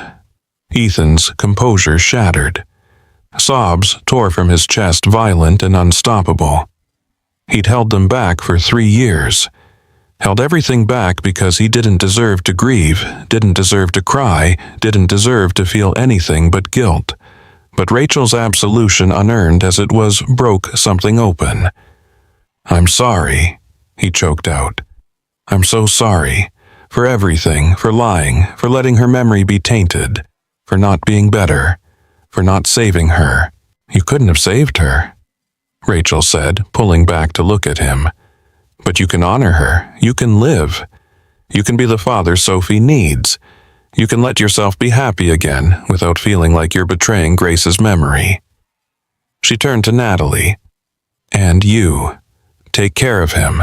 Ethan's composure shattered. Sobs tore from his chest, violent and unstoppable. He'd held them back for 3 years. Held everything back because he didn't deserve to grieve, didn't deserve to cry, didn't deserve to feel anything but guilt. But Rachel's absolution, unearned as it was, broke something open. I'm sorry, he choked out. I'm so sorry. For everything, for lying, for letting her memory be tainted, for not being better, for not saving her. You couldn't have saved her, Rachel said, pulling back to look at him. But you can honor her. You can live. You can be the father Sophie needs. You can let yourself be happy again without feeling like you're betraying Grace's memory. She turned to Natalie. And you. Take care of him.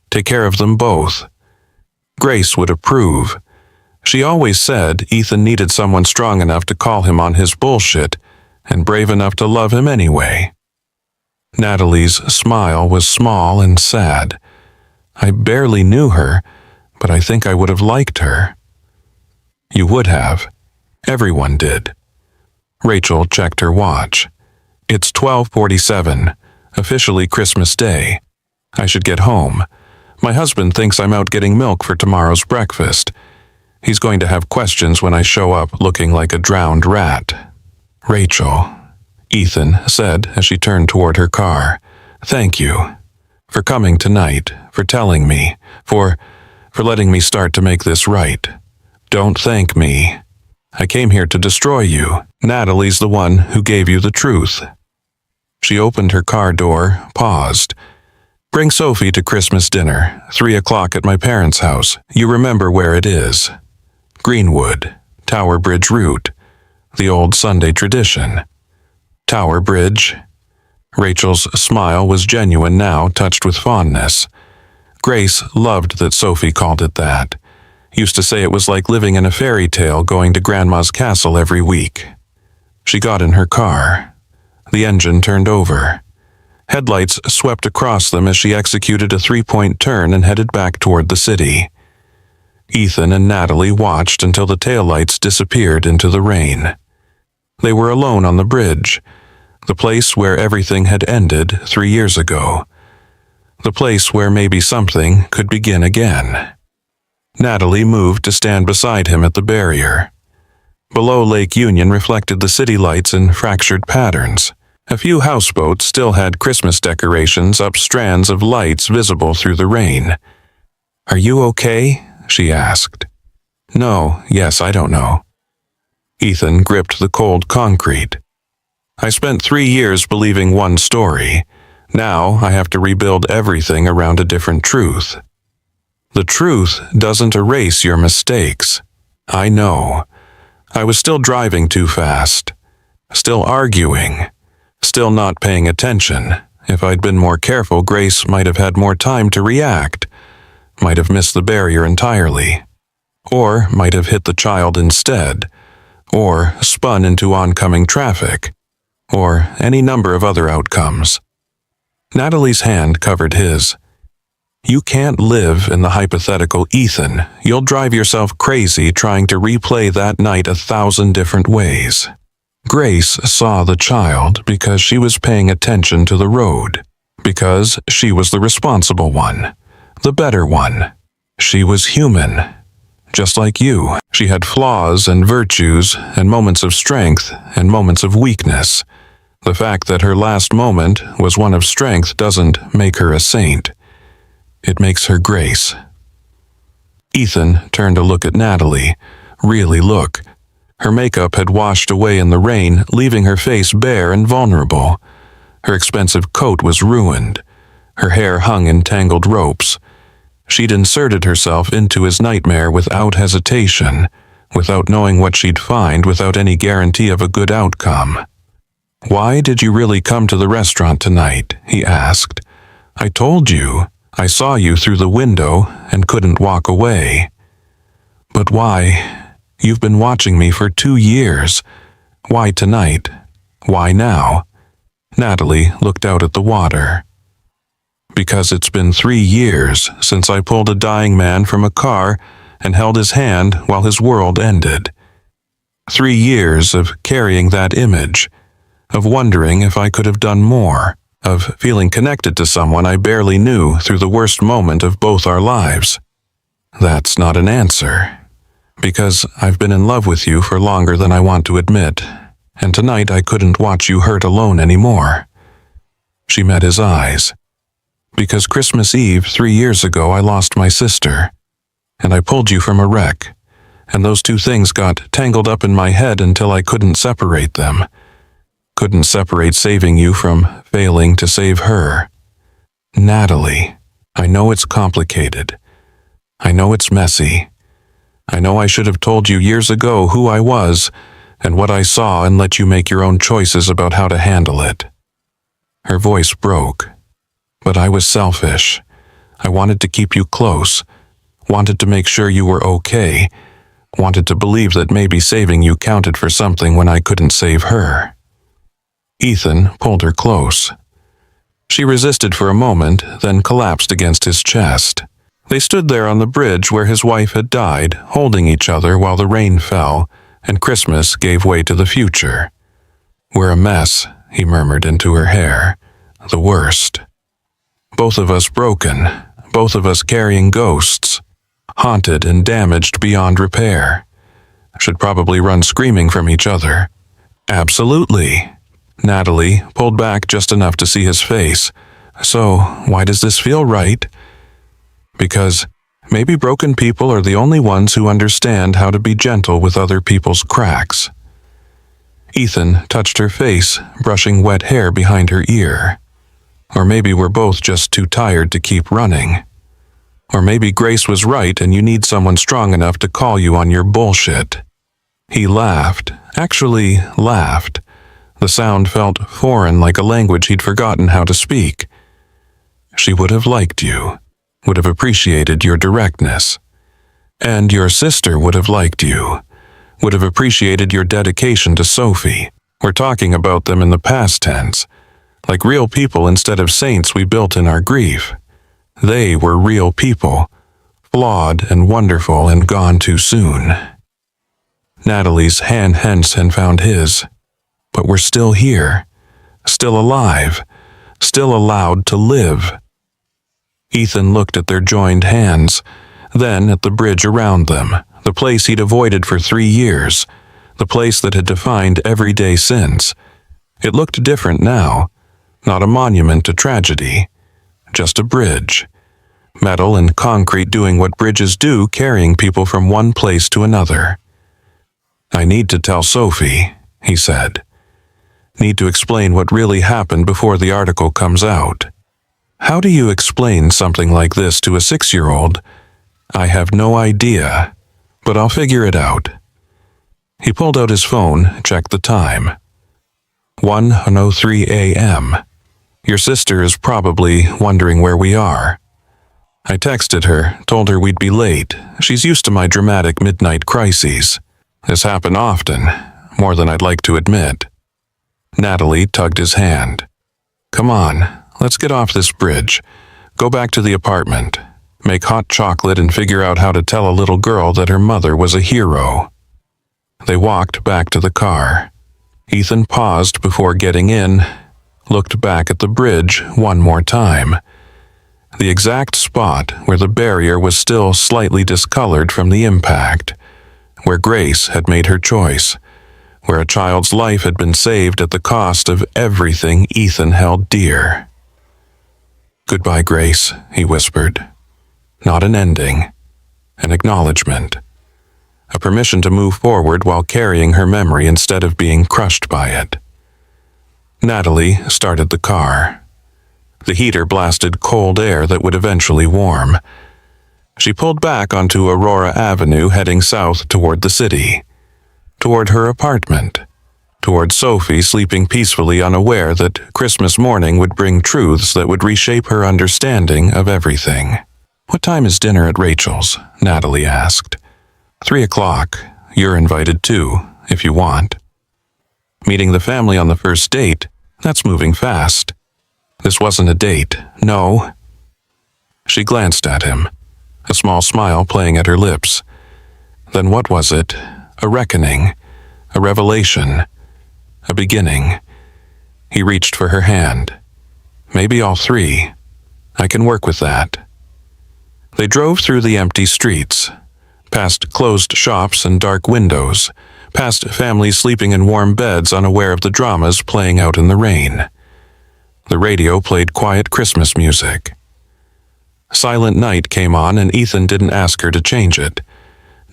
Take care of them both. Grace would approve. She always said Ethan needed someone strong enough to call him on his bullshit and brave enough to love him anyway. Natalie's smile was small and sad. I barely knew her, but I think I would have liked her. You would have. Everyone did. Rachel checked her watch. It's 12:47, officially Christmas Day. I should get home. My husband thinks I'm out getting milk for tomorrow's breakfast. He's going to have questions when I show up looking like a drowned rat. Rachel, Ethan said as she turned toward her car. Thank you. For coming tonight, for telling me, for letting me start to make this right. Don't thank me. I came here to destroy you. Natalie's the one who gave you the truth. She opened her car door, paused. Bring Sophie to Christmas dinner, 3 o'clock at my parents' house. You remember where it is. Greenwood, Tower Bridge route. The old Sunday tradition. Tower Bridge. Rachel's smile was genuine now, touched with fondness. Grace loved that Sophie called it that. Used to say it was like living in a fairy tale, going to Grandma's castle every week. She got in her car. The engine turned over. Headlights swept across them as she executed a 3-point turn and headed back toward the city. Ethan and Natalie watched until the taillights disappeared into the rain. They were alone on the bridge, the place where everything had ended 3 years ago. The place where maybe something could begin again. Natalie moved to stand beside him at the barrier. Below Lake Union reflected the city lights in fractured patterns. A few houseboats still had Christmas decorations up strands of lights visible through the rain. Are you okay? She asked. No, yes, I don't know. Ethan gripped the cold concrete. I spent 3 years believing one story. Now I have to rebuild everything around a different truth. The truth doesn't erase your mistakes. I know. I was still driving too fast. Still arguing. Still not paying attention. If I'd been more careful, Grace might have had more time to react. Might have missed the barrier entirely. Or might have hit the child instead. Or spun into oncoming traffic. Or any number of other outcomes. Natalie's hand covered his. You can't live in the hypothetical Ethan. You'll drive yourself crazy trying to replay that night 1,000 different ways. Grace saw the child because she was paying attention to the road. Because she was the responsible one. The better one. She was human. Just like you. She had flaws and virtues and moments of strength and moments of weakness. The fact that her last moment was one of strength doesn't make her a saint. It makes her Grace. Ethan turned to look at Natalie. Really look. Her makeup had washed away in the rain, leaving her face bare and vulnerable. Her expensive coat was ruined. Her hair hung in tangled ropes. She'd inserted herself into his nightmare without hesitation, without knowing what she'd find, without any guarantee of a good outcome. Why did you really come to the restaurant tonight? He asked. I told you. I saw you through the window and couldn't walk away. But why? You've been watching me for 2 years. Why tonight? Why now? Natalie looked out at the water. Because it's been 3 years since I pulled a dying man from a car and held his hand while his world ended. 3 years of carrying that image, of wondering if I could have done more, of feeling connected to someone I barely knew through the worst moment of both our lives. That's not an answer, because I've been in love with you for longer than I want to admit, and tonight I couldn't watch you hurt alone anymore. She met his eyes. Because Christmas Eve 3 years ago I lost my sister, and I pulled you from a wreck, and those two things got tangled up in my head until I couldn't separate them. Couldn't separate saving you from failing to save her. Natalie, I know it's complicated. I know it's messy. I know I should have told you years ago who I was and what I saw and let you make your own choices about how to handle it. Her voice broke. But I was selfish. I wanted to keep you close. Wanted to make sure you were okay. Wanted to believe that maybe saving you counted for something when I couldn't save her. Ethan pulled her close. She resisted for a moment, then collapsed against his chest. They stood there on the bridge where his wife had died, holding each other while the rain fell, and Christmas gave way to the future. We're a mess, he murmured into her hair. The worst. Both of us broken, both of us carrying ghosts, haunted and damaged beyond repair. Should probably run screaming from each other. Absolutely. Natalie pulled back just enough to see his face. So, why does this feel right? Because maybe broken people are the only ones who understand how to be gentle with other people's cracks. Ethan touched her face, brushing wet hair behind her ear. Or maybe we're both just too tired to keep running. Or maybe Grace was right and you need someone strong enough to call you on your bullshit. He laughed, actually laughed. The sound felt foreign, like a language he'd forgotten how to speak. She would have liked you, would have appreciated your directness. And your sister would have liked you, would have appreciated your dedication to Sophie. We're talking about them in the past tense, like real people instead of saints we built in our grief. They were real people, flawed and wonderful and gone too soon. Natalie's hand had found his. But we're still here, still alive, still allowed to live. Ethan looked at their joined hands, then at the bridge around them, the place he'd avoided for 3 years, the place that had defined every day since. It looked different now, not a monument to tragedy, just a bridge. Metal and concrete doing what bridges do, carrying people from one place to another. I need to tell Sophie, he said. Need to explain what really happened before the article comes out. How do you explain something like this to a 6-year-old? I have no idea, but I'll figure it out. He pulled out his phone, checked the time. 1:03 a.m. Your sister is probably wondering where we are. I texted her, told her we'd be late. She's used to my dramatic midnight crises. This happen often, more than I'd like to admit. Natalie tugged his hand. Come on, let's get off this bridge. Go back to the apartment. Make hot chocolate and figure out how to tell a little girl that her mother was a hero. They walked back to the car. Ethan paused before getting in, looked back at the bridge one more time. The exact spot where the barrier was still slightly discolored from the impact, where Grace had made her choice, where a child's life had been saved at the cost of everything Ethan held dear. Goodbye, Grace, he whispered. Not an ending, an acknowledgement. A permission to move forward while carrying her memory instead of being crushed by it. Natalie started the car. The heater blasted cold air that would eventually warm. She pulled back onto Aurora Avenue, heading south toward the city. Toward her apartment. Toward Sophie sleeping peacefully, unaware that Christmas morning would bring truths that would reshape her understanding of everything. What time is dinner at Rachel's? Natalie asked. 3:00. You're invited too, if you want. Meeting the family on the first date, that's moving fast. This wasn't a date, no. She glanced at him, a small smile playing at her lips. Then what was it? A reckoning, a revelation, a beginning. He reached for her hand. Maybe all three. I can work with that. They drove through the empty streets, past closed shops and dark windows, past families sleeping in warm beds unaware of the dramas playing out in the rain. The radio played quiet Christmas music. Silent Night came on and Ethan didn't ask her to change it.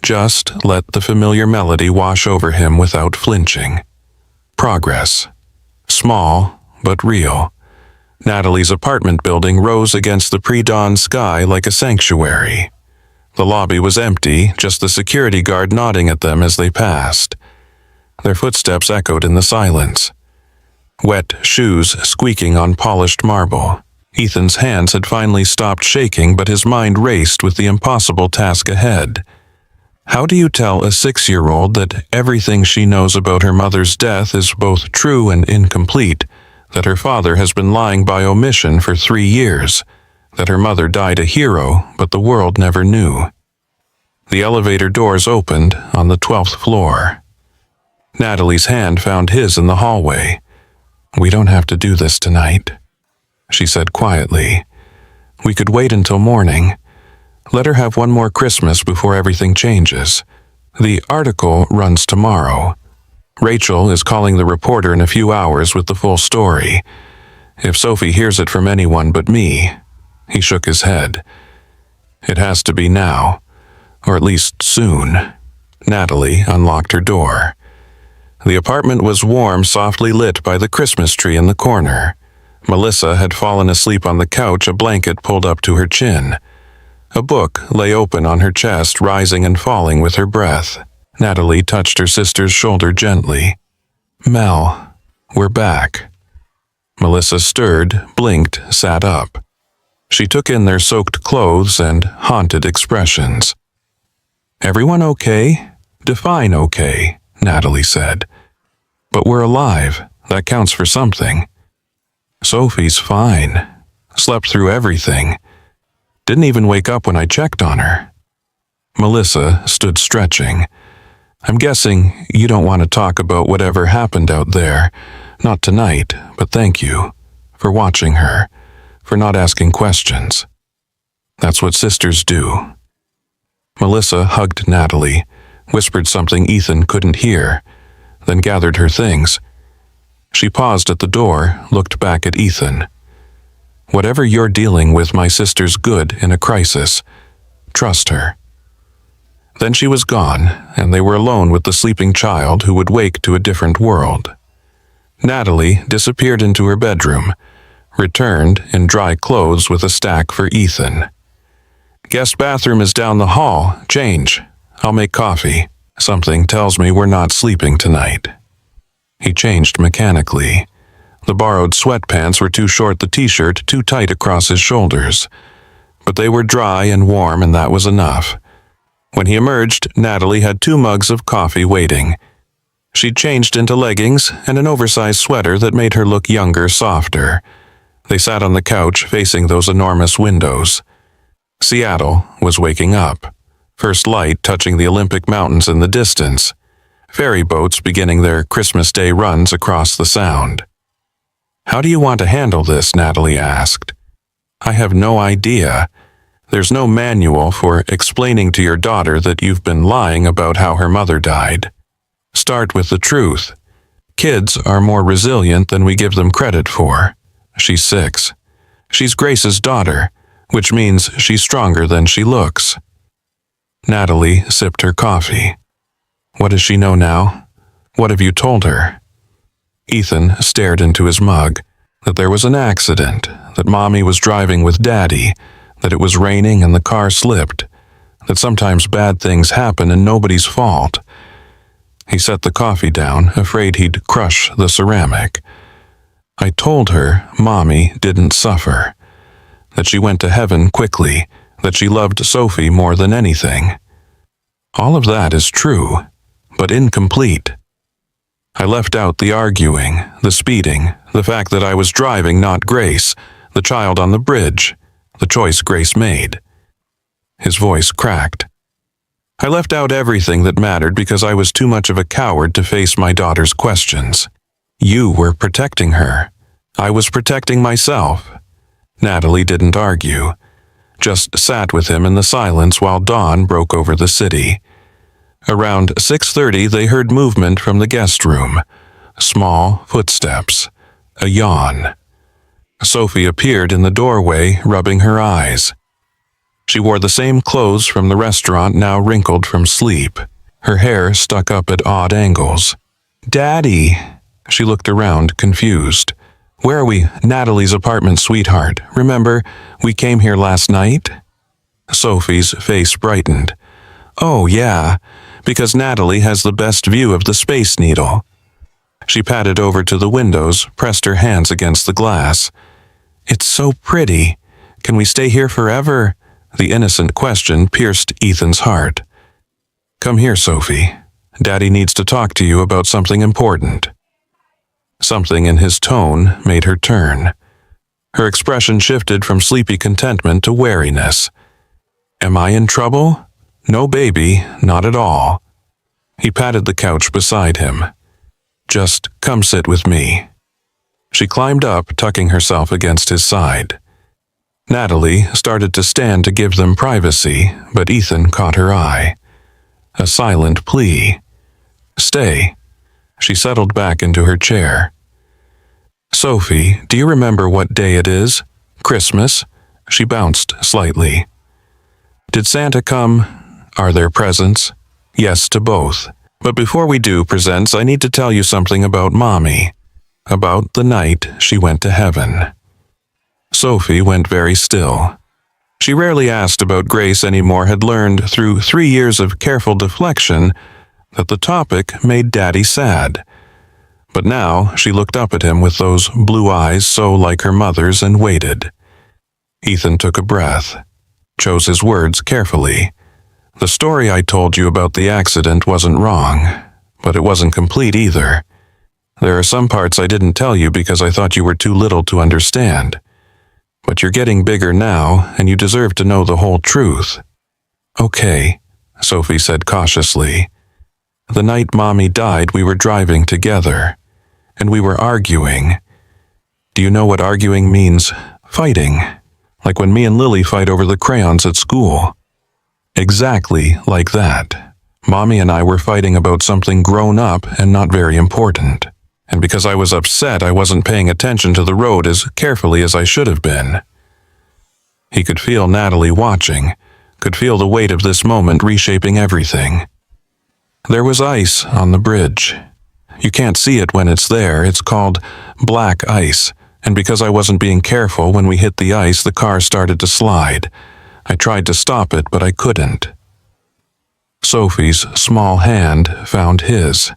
Just let the familiar melody wash over him without flinching. Progress. Small, but real. Natalie's apartment building rose against the pre-dawn sky like a sanctuary. The lobby was empty, just the security guard nodding at them as they passed. Their footsteps echoed in the silence. Wet shoes squeaking on polished marble. Ethan's hands had finally stopped shaking, but his mind raced with the impossible task ahead. How do you tell a 6-year-old that everything she knows about her mother's death is both true and incomplete, that her father has been lying by omission for 3 years, that her mother died a hero, but the world never knew? The elevator doors opened on the 12th floor. Natalie's hand found his in the hallway. We don't have to do this tonight, she said quietly. We could wait until morning. Let her have one more Christmas before everything changes. The article runs tomorrow. Rachel is calling the reporter in a few hours with the full story. If Sophie hears it from anyone but me, he shook his head. It has to be now, or at least soon. Natalie unlocked her door. The apartment was warm, softly lit by the Christmas tree in the corner. Melissa had fallen asleep on the couch, a blanket pulled up to her chin. A book lay open on her chest, rising and falling with her breath. Natalie touched her sister's shoulder gently. Mel, we're back. Melissa stirred, blinked, sat up. She took in their soaked clothes and haunted expressions. Everyone okay? Define okay, Natalie said. But we're alive. That counts for something. Sophie's fine. Slept through everything. Didn't even wake up when I checked on her. Melissa stood stretching. I'm guessing you don't want to talk about whatever happened out there. Not tonight, but thank you. For watching her. For not asking questions. That's what sisters do. Melissa hugged Natalie, whispered something Ethan couldn't hear, then gathered her things. She paused at the door, looked back at Ethan. Whatever you're dealing with, my sister's good in a crisis. Trust her. Then she was gone, and they were alone with the sleeping child who would wake to a different world. Natalie disappeared into her bedroom, returned in dry clothes with a stack for Ethan. Guest bathroom is down the hall. Change. I'll make coffee. Something tells me we're not sleeping tonight. He changed mechanically. The borrowed sweatpants were too short, the t-shirt too tight across his shoulders. But they were dry and warm, and that was enough. When he emerged, Natalie had 2 mugs of coffee waiting. She'd changed into leggings and an oversized sweater that made her look younger, softer. They sat on the couch facing those enormous windows. Seattle was waking up. First light touching the Olympic Mountains in the distance. Ferry boats beginning their Christmas Day runs across the Sound. "How do you want to handle this?" Natalie asked. "I have no idea. There's no manual for explaining to your daughter that you've been lying about how her mother died. Start with the truth. Kids are more resilient than we give them credit for. She's 6. She's Grace's daughter, which means she's stronger than she looks." Natalie sipped her coffee. "What does she know now? What have you told her?" Ethan stared into his mug, that there was an accident, that Mommy was driving with Daddy, that it was raining and the car slipped, that sometimes bad things happen and nobody's fault. He set the coffee down, afraid he'd crush the ceramic. "I told her Mommy didn't suffer, that she went to heaven quickly, that she loved Sophie more than anything. All of that is true, but incomplete. I left out the arguing, the speeding, the fact that I was driving, not Grace, the child on the bridge, the choice Grace made." His voice cracked. "I left out everything that mattered because I was too much of a coward to face my daughter's questions. You were protecting her. I was protecting myself." Natalie didn't argue, just sat with him in the silence while dawn broke over the city. Around 6:30 they heard movement from the guest room. Small footsteps. A yawn. Sophie appeared in the doorway, rubbing her eyes. She wore the same clothes from the restaurant, now wrinkled from sleep. Her hair stuck up at odd angles. "Daddy!" She looked around, confused. "Where are we?" "Natalie's apartment, sweetheart. Remember, we came here last night?" Sophie's face brightened. "Oh, yeah, because Natalie has the best view of the Space Needle." She padded over to the windows, pressed her hands against the glass. "It's so pretty. Can we stay here forever?" The innocent question pierced Ethan's heart. "Come here, Sophie. Daddy needs to talk to you about something important." Something in his tone made her turn. Her expression shifted from sleepy contentment to wariness. "Am I in trouble?" "No, baby, not at all." He patted the couch beside him. "Just come sit with me." She climbed up, tucking herself against his side. Natalie started to stand to give them privacy, but Ethan caught her eye. A silent plea. "Stay." She settled back into her chair. "Sophie, do you remember what day it is? Christmas?" She bounced slightly. "Did Santa come? Are there presents?" "Yes to both. But before we do presents, I need to tell you something about Mommy. About the night she went to heaven." Sophie went very still. She rarely asked about Grace anymore, had learned through 3 years of careful deflection that the topic made Daddy sad. But now she looked up at him with those blue eyes so like her mother's and waited. Ethan took a breath, chose his words carefully. "The story I told you about the accident wasn't wrong, but it wasn't complete either. There are some parts I didn't tell you because I thought you were too little to understand. But you're getting bigger now, and you deserve to know the whole truth." "Okay," Sophie said cautiously. "The night Mommy died, we were driving together, and we were arguing. Do you know what arguing means? Fighting. Like when me and Lily fight over the crayons at school. Exactly like that. Mommy and I were fighting about something grown up and not very important. And because I was upset, I wasn't paying attention to the road as carefully as I should have been." He could feel Natalie watching, could feel the weight of this moment reshaping everything. "There was ice on the bridge. You can't see it when it's there. It's called black ice. And because I wasn't being careful, when we hit the ice, the car started to slide. I tried to stop it, but I couldn't." Sophie's small hand found his.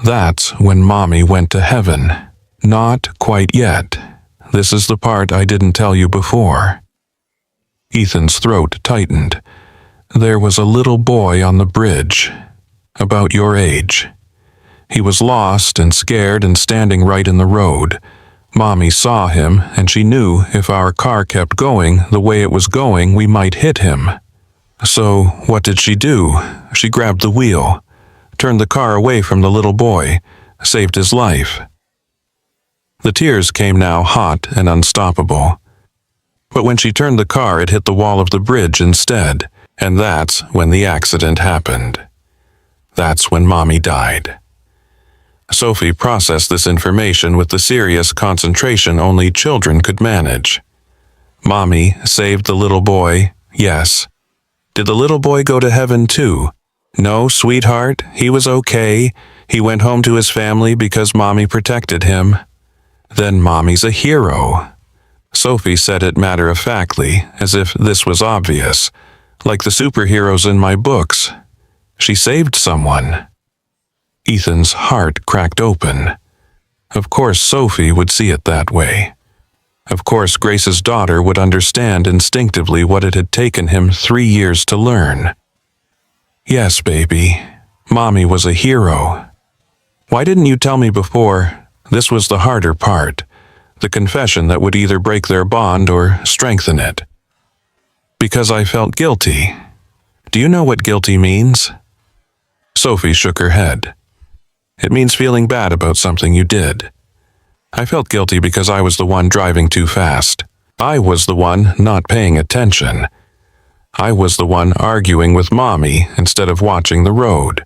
That's when Mommy went to heaven. Not quite yet. This is the part I didn't tell you before. Ethan's throat tightened. There was a little boy on the bridge, about your age. He was lost and scared and standing right in the road. Mommy saw him, and she knew if our car kept going the way it was going, we might hit him. So, what did she do? She grabbed the wheel, turned the car away from the little boy, saved his life. The tears came now hot and unstoppable. But when she turned the car, it hit the wall of the bridge instead, and that's when the accident happened. That's when Mommy died. Sophie processed this information with the serious concentration only children could manage. Mommy saved the little boy, yes. Did the little boy go to heaven too? No, sweetheart, he was okay. He went home to his family because Mommy protected him. Then Mommy's a hero. Sophie said it matter-of-factly, as if this was obvious, like the superheroes in my books. She saved someone. Ethan's heart cracked open. Of course Sophie would see it that way. Of course Grace's daughter would understand instinctively what it had taken him 3 years to learn. Yes, baby, Mommy was a hero. Why didn't you tell me before? This was the harder part, the confession that would either break their bond or strengthen it. Because I felt guilty. Do you know what guilty means? Sophie shook her head. It means feeling bad about something you did. I felt guilty because I was the one driving too fast. I was the one not paying attention. I was the one arguing with Mommy instead of watching the road.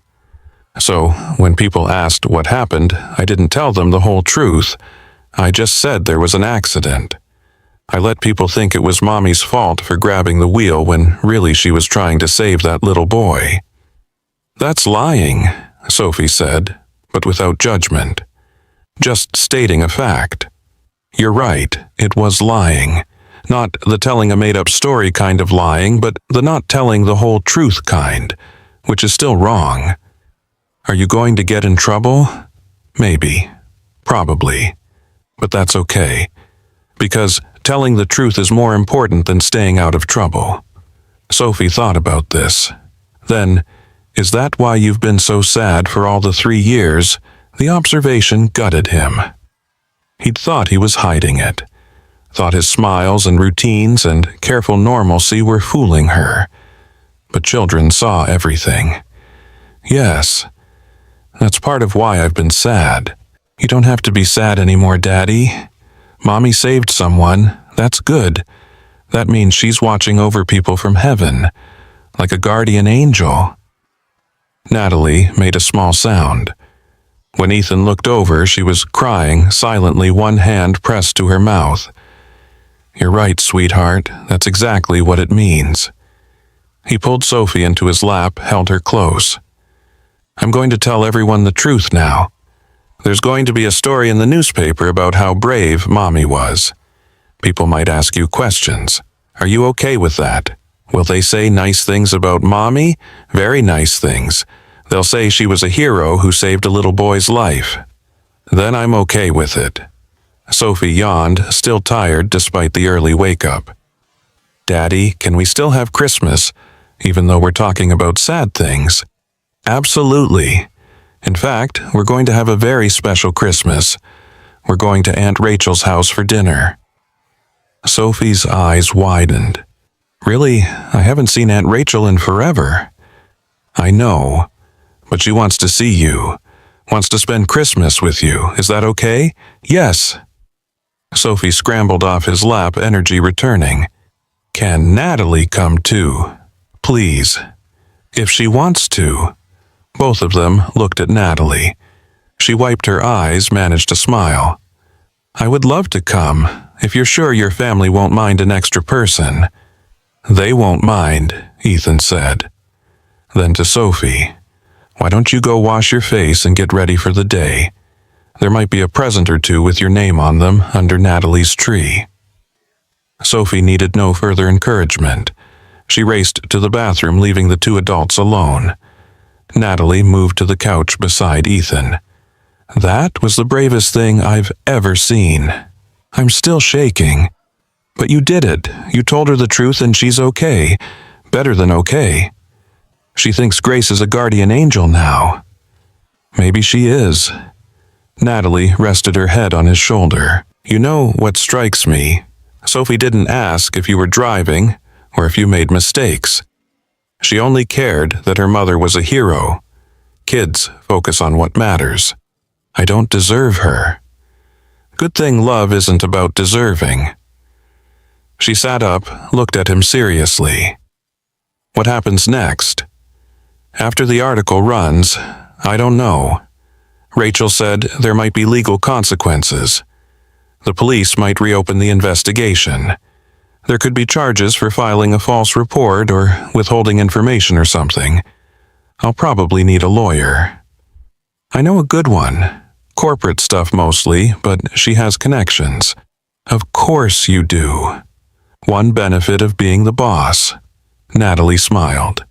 So, when people asked what happened, I didn't tell them the whole truth. I just said there was an accident. I let people think it was Mommy's fault for grabbing the wheel when really she was trying to save that little boy. That's lying, Sophie said, but without judgment. Just stating a fact. You're right, it was lying. Not the telling a made-up story kind of lying, but the not telling the whole truth kind, which is still wrong. Are you going to get in trouble? Maybe. Probably. But that's okay. Because telling the truth is more important than staying out of trouble. Sophie thought about this. Then, is that why you've been so sad for all the 3 years? The observation gutted him. He'd thought he was hiding it. Thought his smiles and routines and careful normalcy were fooling her. But children saw everything. Yes, that's part of why I've been sad. You don't have to be sad anymore, Daddy. Mommy saved someone. That's good. That means she's watching over people from heaven, like a guardian angel. Natalie made a small sound. When Ethan looked over, she was crying silently, one hand pressed to her mouth. You're right, sweetheart. That's exactly what it means. He pulled Sophie into his lap, held her close. I'm going to tell everyone the truth now. There's going to be a story in the newspaper about how brave Mommy was. People might ask you questions. Are you okay with that? Will they say nice things about Mommy? Very nice things. They'll say she was a hero who saved a little boy's life. Then I'm okay with it. Sophie yawned, still tired despite the early wake-up. Daddy, can we still have Christmas, even though we're talking about sad things? Absolutely. In fact, we're going to have a very special Christmas. We're going to Aunt Rachel's house for dinner. Sophie's eyes widened. Really, I haven't seen Aunt Rachel in forever. I know, but she wants to see you. Wants to spend Christmas with you. Is that okay? Yes. Sophie scrambled off his lap, energy returning. Can Natalie come too? Please. If she wants to. Both of them looked at Natalie. She wiped her eyes, managed a smile. I would love to come, if you're sure your family won't mind an extra person. They won't mind, Ethan said. Then to Sophie, why don't you go wash your face and get ready for the day? There might be a present or two with your name on them under Natalie's tree. Sophie needed no further encouragement. She raced to the bathroom, leaving the two adults alone. Natalie moved to the couch beside Ethan. That was the bravest thing I've ever seen. I'm still shaking. But you did it. You told her the truth and she's okay. Better than okay. She thinks Grace is a guardian angel now. Maybe she is. Natalie rested her head on his shoulder. You know what strikes me? Sophie didn't ask if you were driving or if you made mistakes. She only cared that her mother was a hero. Kids focus on what matters. I don't deserve her. Good thing love isn't about deserving. She sat up, looked at him seriously. What happens next? After the article runs, I don't know. Rachel said there might be legal consequences. The police might reopen the investigation. There could be charges for filing a false report or withholding information or something. I'll probably need a lawyer. I know a good one. Corporate stuff mostly, but she has connections. Of course you do. One benefit of being the boss. Natalie smiled.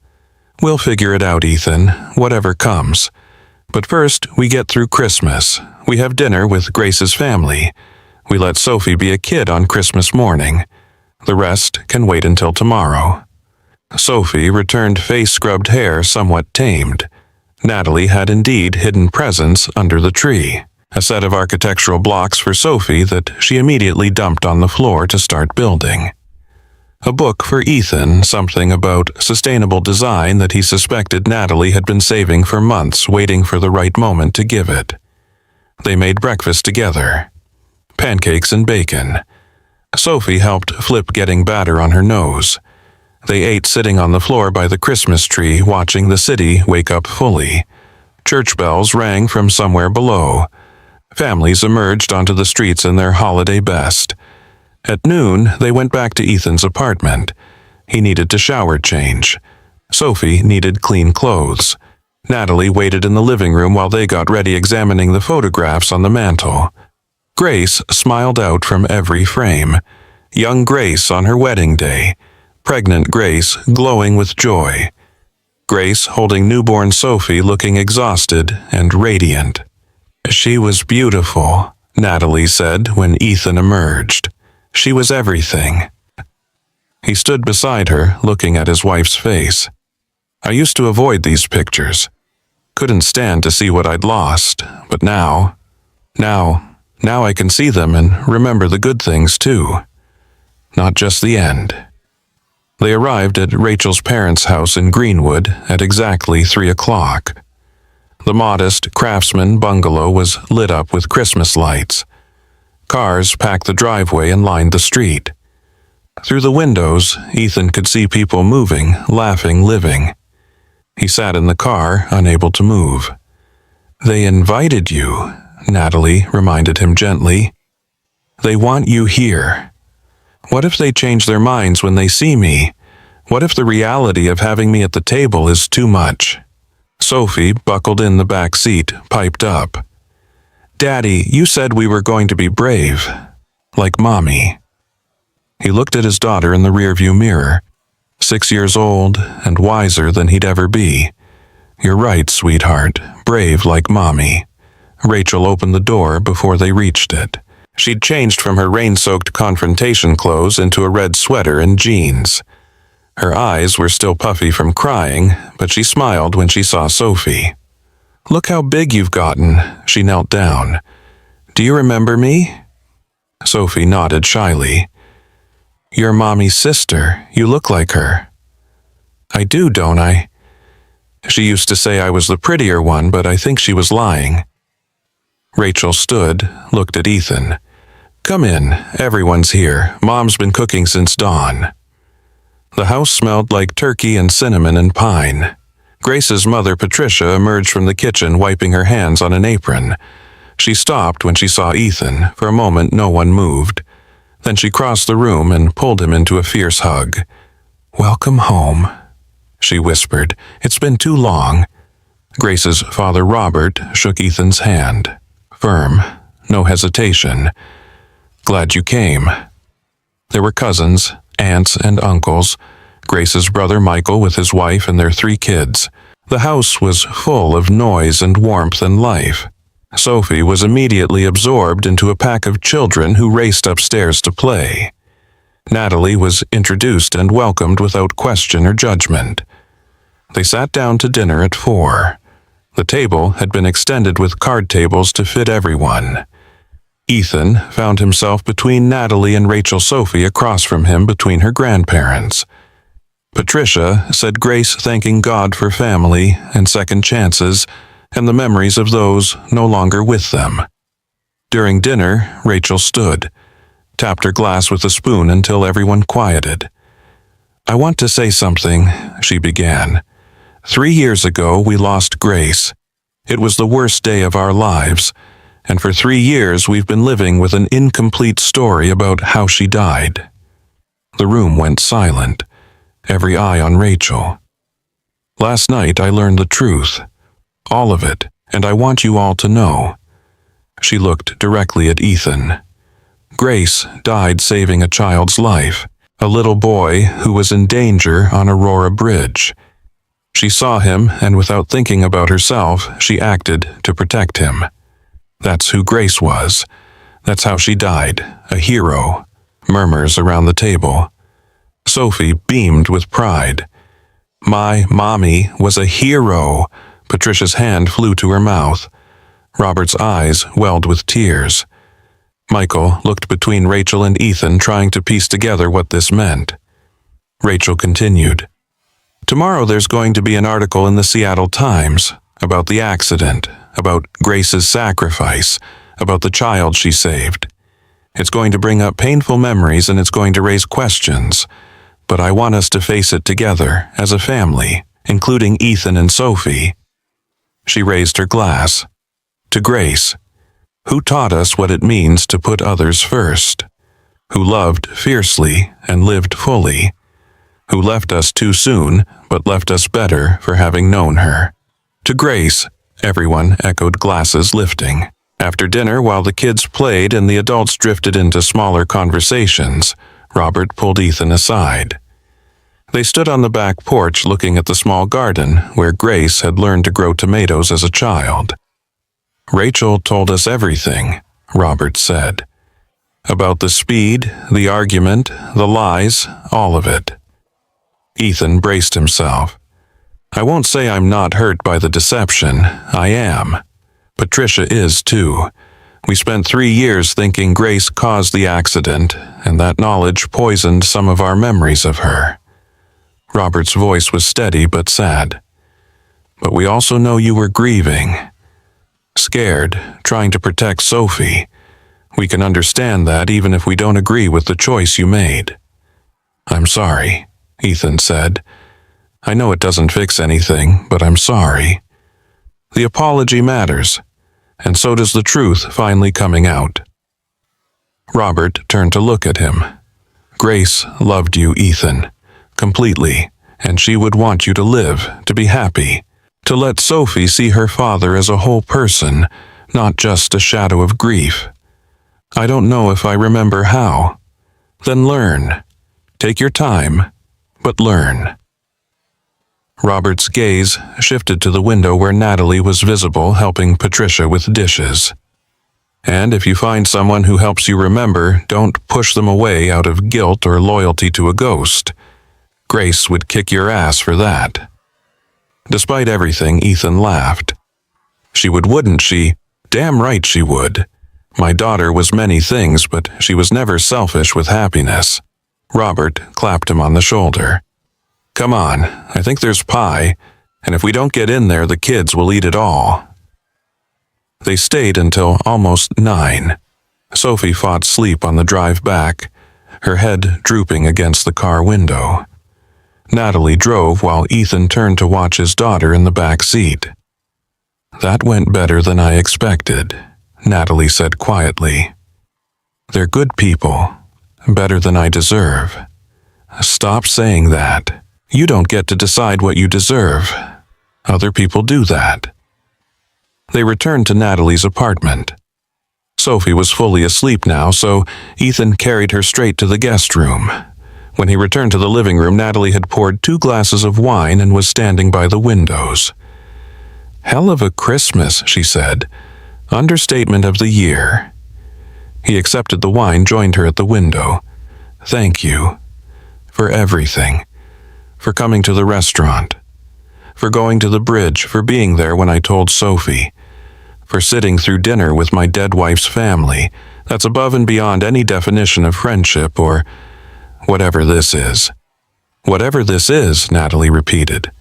We'll figure it out, Ethan, whatever comes. But first, we get through Christmas. We have dinner with Grace's family. We let Sophie be a kid on Christmas morning. The rest can wait until tomorrow. Sophie returned face-scrubbed hair somewhat tamed. Natalie had indeed hidden presents under the tree. A set of architectural blocks for Sophie that she immediately dumped on the floor to start building. A book for Ethan, something about sustainable design that he suspected Natalie had been saving for months, waiting for the right moment to give it. They made breakfast together. Pancakes and bacon. Sophie helped flip getting batter on her nose. They ate sitting on the floor by the Christmas tree, watching the city wake up fully. Church bells rang from somewhere below. Families emerged onto the streets in their holiday best. At noon, they went back to Ethan's apartment. He needed to shower change. Sophie needed clean clothes. Natalie waited in the living room while they got ready, examining the photographs on the mantel. Grace smiled out from every frame. Young Grace on her wedding day. Pregnant Grace glowing with joy. Grace holding newborn Sophie looking exhausted and radiant. She was beautiful, Natalie said when Ethan emerged. She was everything. He stood beside her, looking at his wife's face. I used to avoid these pictures. Couldn't stand to see what I'd lost, but now I can see them and remember the good things too. Not just the end. They arrived at Rachel's parents' house in Greenwood at exactly 3 o'clock. The modest craftsman bungalow was lit up with Christmas lights. Cars packed the driveway and lined the street. Through the windows, Ethan could see people moving, laughing, living. He sat in the car, unable to move. They invited you, Natalie reminded him gently. They want you here. What if they change their minds when they see me? What if the reality of having me at the table is too much? Sophie, buckled in the back seat, piped up. Daddy, you said we were going to be brave. Like Mommy. He looked at his daughter in the rearview mirror. 6 years old and wiser than he'd ever be. You're right, sweetheart. Brave like Mommy. Rachel opened the door before they reached it. She'd changed from her rain-soaked confrontation clothes into a red sweater and jeans. Her eyes were still puffy from crying, but she smiled when she saw Sophie. Look how big you've gotten. She knelt down. Do you remember me? Sophie nodded shyly. You're Mommy's sister. You look like her. I do, don't I? She used to say I was the prettier one, but I think she was lying. Rachel stood, looked at Ethan. Come in. Everyone's here. Mom's been cooking since dawn. The house smelled like turkey and cinnamon and pine. Grace's mother, Patricia, emerged from the kitchen, wiping her hands on an apron. She stopped when she saw Ethan. For a moment, no one moved. Then she crossed the room and pulled him into a fierce hug. Welcome home, she whispered. It's been too long. Grace's father, Robert, shook Ethan's hand. Firm, no hesitation. Glad you came. There were cousins, aunts and uncles, Grace's brother Michael with his wife and their 3 kids. The house was full of noise and warmth and life. Sophie was immediately absorbed into a pack of children who raced upstairs to play. Natalie was introduced and welcomed without question or judgment. They sat down to dinner at 4. The table had been extended with card tables to fit everyone. Ethan found himself between Natalie and Rachel Sophie across from him between her grandparents. Patricia said grace thanking God for family and second chances and the memories of those no longer with them. During dinner, Rachel stood, tapped her glass with a spoon until everyone quieted. "I want to say something," she began. 3 years ago, we lost Grace. It was the worst day of our lives, and for 3 years we've been living with an incomplete story about how she died. The room went silent, every eye on Rachel. "Last night I learned the truth, all of it, and I want you all to know." She looked directly at Ethan. Grace died saving a child's life, a little boy who was in danger on Aurora Bridge. She saw him, and without thinking about herself, she acted to protect him. That's who Grace was. That's how she died, a hero. Murmurs around the table. Sophie beamed with pride. "My mommy was a hero." Patricia's hand flew to her mouth. Robert's eyes welled with tears. Michael looked between Rachel and Ethan, trying to piece together what this meant. Rachel continued. "Tomorrow there's going to be an article in the Seattle Times about the accident, about Grace's sacrifice, about the child she saved. It's going to bring up painful memories and it's going to raise questions, but I want us to face it together as a family, including Ethan and Sophie." She raised her glass. "To Grace, who taught us what it means to put others first, who loved fiercely and lived fully, who left us too soon but left us better for having known her. To Grace," everyone echoed, glasses lifting. After dinner, while the kids played and the adults drifted into smaller conversations, Robert pulled Ethan aside. They stood on the back porch looking at the small garden where Grace had learned to grow tomatoes as a child. "Rachel told us everything," Robert said. "About the speed, the argument, the lies, all of it." Ethan braced himself. "I won't say I'm not hurt by the deception. I am. Patricia is too. We spent 3 years thinking Grace caused the accident, and that knowledge poisoned some of our memories of her." Robert's voice was steady but sad. "But we also know you were grieving. Scared, trying to protect Sophie. We can understand that even if we don't agree with the choice you made." "I'm sorry," Ethan said. "I know it doesn't fix anything, but I'm sorry." The apology matters, and so does the truth finally coming out. Robert turned to look at him. "Grace loved you, Ethan, completely, and she would want you to live, to be happy, to let Sophie see her father as a whole person, not just a shadow of grief. I don't know if I remember how. Then learn. Take your time, but learn." Robert's gaze shifted to the window where Natalie was visible helping Patricia with dishes. "And if you find someone who helps you remember, don't push them away out of guilt or loyalty to a ghost. Grace would kick your ass for that." Despite everything, Ethan laughed. "She would, wouldn't she? Damn right she would. My daughter was many things, but she was never selfish with happiness." Robert clapped him on the shoulder. "Come on, I think there's pie, and if we don't get in there, the kids will eat it all." They stayed until almost 9. Sophie fought sleep on the drive back, her head drooping against the car window. Natalie drove while Ethan turned to watch his daughter in the back seat. "That went better than I expected," Natalie said quietly. "They're good people, better than I deserve." "Stop saying that. You don't get to decide what you deserve. Other people do that." They returned to Natalie's apartment. Sophie was fully asleep now, so Ethan carried her straight to the guest room. When he returned to the living room, Natalie had poured 2 glasses of wine and was standing by the windows. "Hell of a Christmas," she said. Understatement of the year. He accepted the wine, joined her at the window. Thank you. For everything. For coming to the restaurant. For going to the bridge, for being there when I told Sophie. For sitting through dinner with my dead wife's family. That's above and beyond any definition of friendship or whatever this is. Whatever this is, Natalie repeated.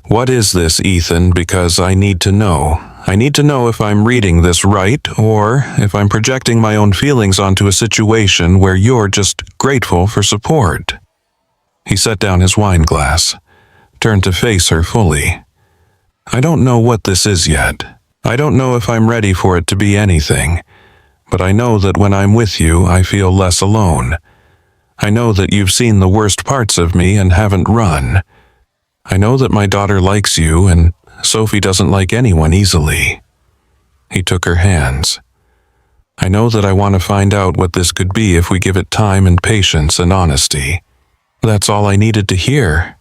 What is this, Ethan? Because I need to know. I need to know if I'm reading this right or if I'm projecting my own feelings onto a situation where you're just grateful for support. He set down his wine glass, turned to face her fully. I don't know what this is yet. I don't know if I'm ready for it to be anything, but I know that when I'm with you, I feel less alone. I know that you've seen the worst parts of me and haven't run. I know that my daughter likes you and Sophie doesn't like anyone easily. He took her hands. I know that I want to find out what this could be if we give it time and patience and honesty. That's all I needed to hear.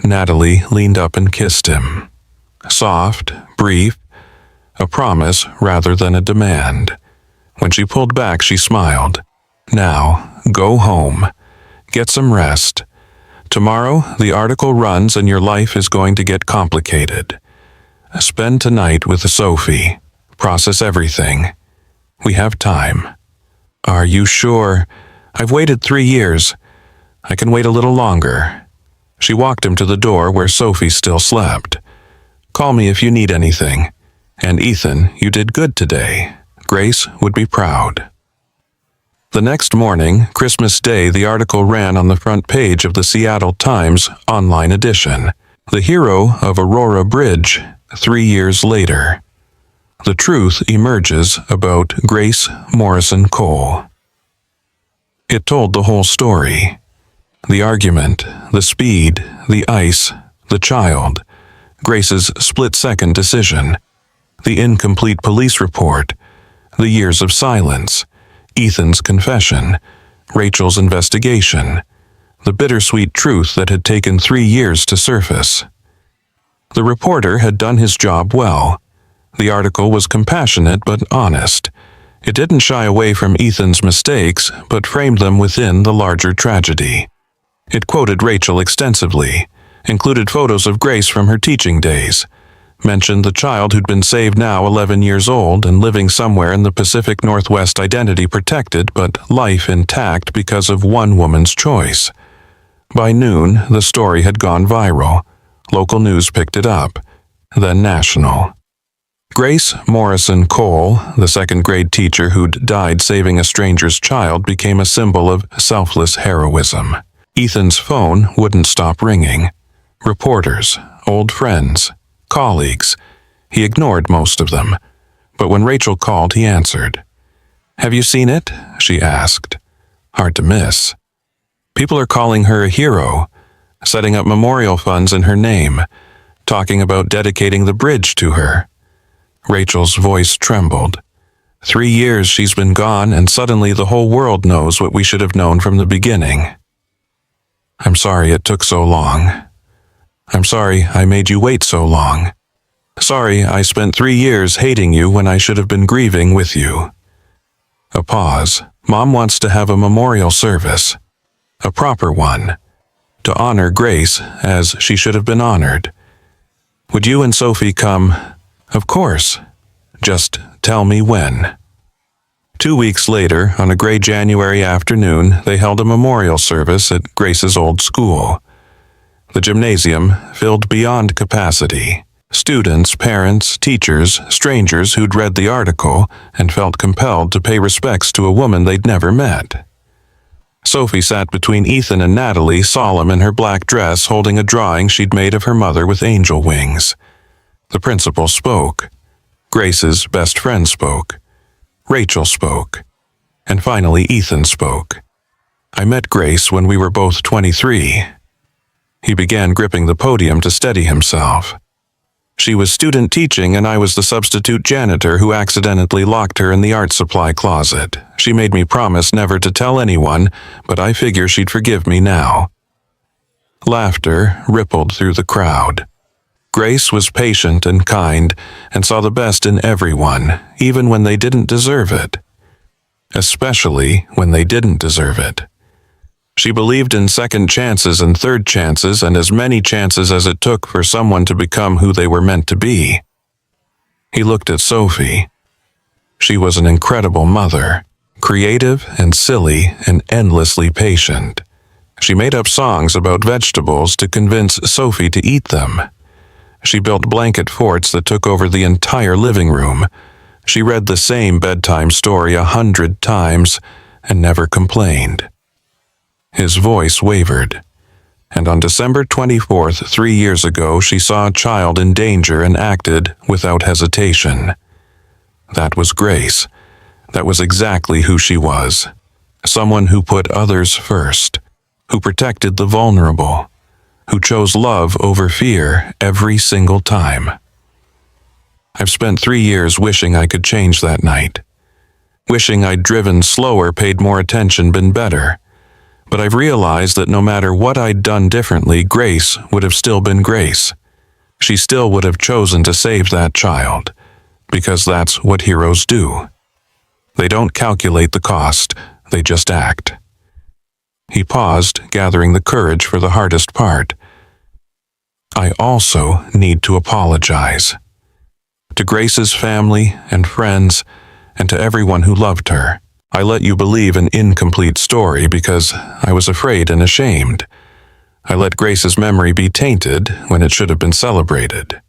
Natalie leaned up and kissed him. Soft, brief, a promise rather than a demand. When she pulled back, she smiled. Now, go home. Get some rest. Tomorrow, the article runs and your life is going to get complicated. Spend tonight with Sophie. Process everything. We have time. Are you sure? I've waited 3 years. I can wait a little longer. She walked him to the door where Sophie still slept. Call me if you need anything. And Ethan, you did good today. Grace would be proud. The next morning, Christmas Day, the article ran on the front page of the Seattle Times online edition. The hero of Aurora Bridge, 3 years later. The truth emerges about Grace Morrison Cole. It told the whole story. The argument, the speed, the ice, the child, Grace's split-second decision, the incomplete police report, the years of silence, Ethan's confession, Rachel's investigation, the bittersweet truth that had taken 3 years to surface. The reporter had done his job well. The article was compassionate but honest. It didn't shy away from Ethan's mistakes, but framed them within the larger tragedy. It quoted Rachel extensively, included photos of Grace from her teaching days, mentioned the child who'd been saved, now 11 years old and living somewhere in the Pacific Northwest, identity protected but life intact because of one woman's choice. By noon, the story had gone viral. Local news picked it up, then national. Grace Morrison Cole, the second-grade teacher who'd died saving a stranger's child, became a symbol of selfless heroism. Ethan's phone wouldn't stop ringing. Reporters, old friends, colleagues. He ignored most of them, but when Rachel called, he answered. "Have you seen it?" she asked. Hard to miss. People are calling her a hero, setting up memorial funds in her name, talking about dedicating the bridge to her. Rachel's voice trembled. 3 years she's been gone, and suddenly the whole world knows what we should have known from the beginning. I'm sorry it took so long. I'm sorry I made you wait so long. Sorry I spent 3 years hating you when I should have been grieving with you. A pause. Mom wants to have a memorial service. A proper one. To honor Grace as she should have been honored. Would you and Sophie come? Of course. Just tell me when. 2 weeks later, on a gray January afternoon, they held a memorial service at Grace's old school. The gymnasium filled beyond capacity. Students, parents, teachers, strangers who'd read the article and felt compelled to pay respects to a woman they'd never met. Sophie sat between Ethan and Natalie, solemn in her black dress, holding a drawing she'd made of her mother with angel wings. The principal spoke. Grace's best friend spoke. Rachel spoke. And finally Ethan spoke. I met Grace when we were both 23. He began gripping the podium to steady himself. She was student teaching and I was the substitute janitor who accidentally locked her in the art supply closet. She made me promise never to tell anyone, but I figure she'd forgive me now. Laughter rippled through the crowd. Grace was patient and kind and saw the best in everyone, even when they didn't deserve it. Especially when they didn't deserve it. She believed in second chances and third chances and as many chances as it took for someone to become who they were meant to be. He looked at Sophie. She was an incredible mother, creative and silly and endlessly patient. She made up songs about vegetables to convince Sophie to eat them. She built blanket forts that took over the entire living room. She read the same bedtime story 100 times and never complained. His voice wavered, and on December 24th, 3 years ago, she saw a child in danger and acted without hesitation. That was Grace. That was exactly who she was. Someone who put others first, who protected the vulnerable, who chose love over fear every single time. I've spent 3 years wishing I could change that night. Wishing I'd driven slower, paid more attention, been better. But I've realized that no matter what I'd done differently, Grace would have still been Grace. She still would have chosen to save that child, because that's what heroes do. They don't calculate the cost, they just act. He paused, gathering the courage for the hardest part. I also need to apologize. To Grace's family and friends, and to everyone who loved her. I let you believe an incomplete story because I was afraid and ashamed. I let Grace's memory be tainted when it should have been celebrated.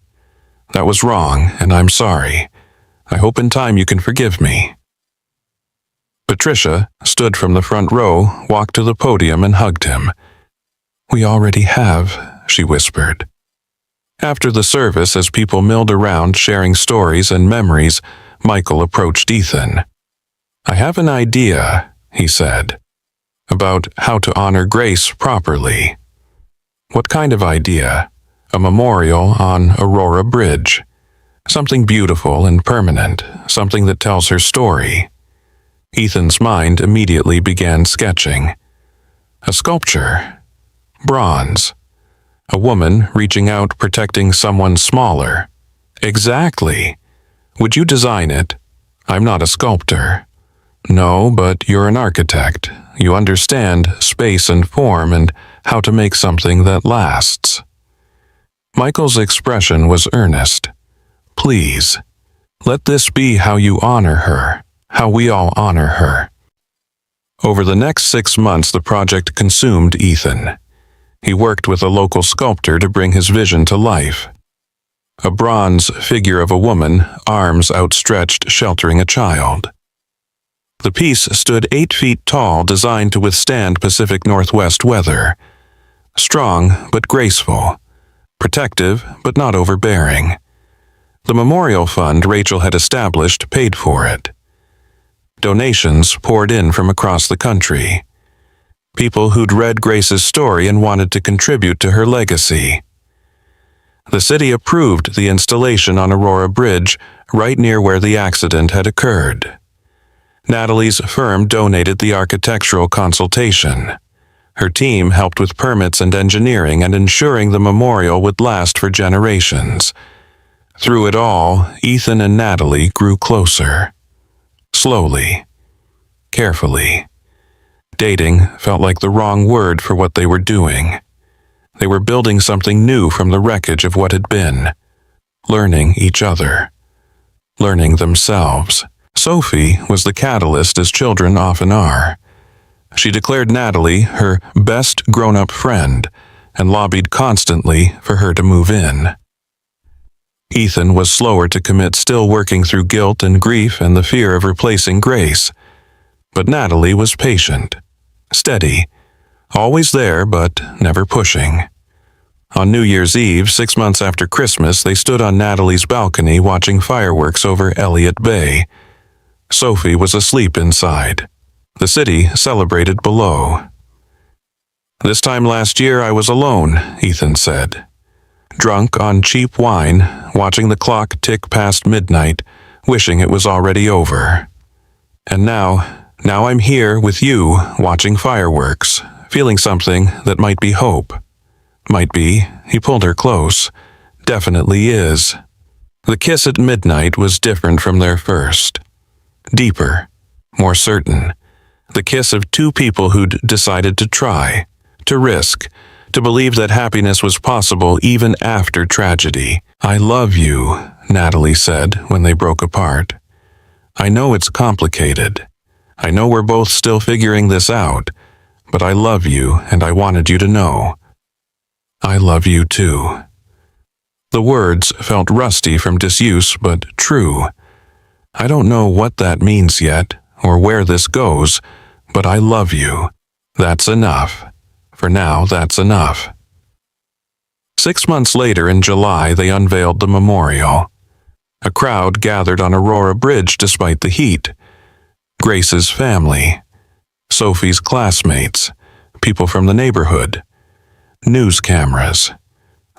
That was wrong, and I'm sorry. I hope in time you can forgive me. Patricia stood from the front row, walked to the podium, and hugged him. We already have, she whispered. After the service, as people milled around sharing stories and memories, Michael approached Ethan. I have an idea, he said, about how to honor Grace properly. What kind of idea? A memorial on Aurora Bridge. Something beautiful and permanent, something that tells her story. Ethan's mind immediately began sketching. A sculpture. Bronze. A woman reaching out, protecting someone smaller. Exactly. Would you design it? I'm not a sculptor. No, but you're an architect. You understand space and form and how to make something that lasts. Michael's expression was earnest. Please, let this be how you honor her, how we all honor her. Over the next 6 months, the project consumed Ethan. He worked with a local sculptor to bring his vision to life. A bronze figure of a woman, arms outstretched, sheltering a child. The piece stood 8 feet tall, designed to withstand Pacific Northwest weather. Strong but graceful. Protective but not overbearing. The memorial fund Rachel had established paid for it. Donations poured in from across the country. People who'd read Grace's story and wanted to contribute to her legacy. The city approved the installation on Aurora Bridge, right near where the accident had occurred. Natalie's firm donated the architectural consultation. Her team helped with permits and engineering and ensuring the memorial would last for generations. Through it all, Ethan and Natalie grew closer. Slowly. Carefully. Dating felt like the wrong word for what they were doing. They were building something new from the wreckage of what had been. Learning each other. Learning themselves. Sophie was the catalyst, as children often are. She declared Natalie her best grown-up friend and lobbied constantly for her to move in. Ethan was slower to commit, still working through guilt and grief and the fear of replacing Grace. But Natalie was patient, steady, always there but never pushing. On New Year's Eve, 6 months after Christmas, they stood on Natalie's balcony watching fireworks over Elliott Bay. Sophie was asleep inside. The city celebrated below. This time last year I was alone, Ethan said. Drunk on cheap wine, watching the clock tick past midnight, wishing it was already over. And now I'm here with you, watching fireworks, feeling something that might be hope. Might be, he pulled her close, definitely is. The kiss at midnight was different from their first. Deeper, more certain. The kiss of two people who'd decided to try, to risk, to believe that happiness was possible even after tragedy. "I love you," Natalie said when they broke apart. "I know it's complicated. I know we're both still figuring this out, but I love you and I wanted you to know. I love you too." The words felt rusty from disuse, but true. "I don't know what that means yet, or where this goes, but I love you. That's enough. For now, that's enough." 6 months later in July, they unveiled the memorial. A crowd gathered on Aurora Bridge despite the heat. Grace's family, Sophie's classmates, people from the neighborhood, news cameras.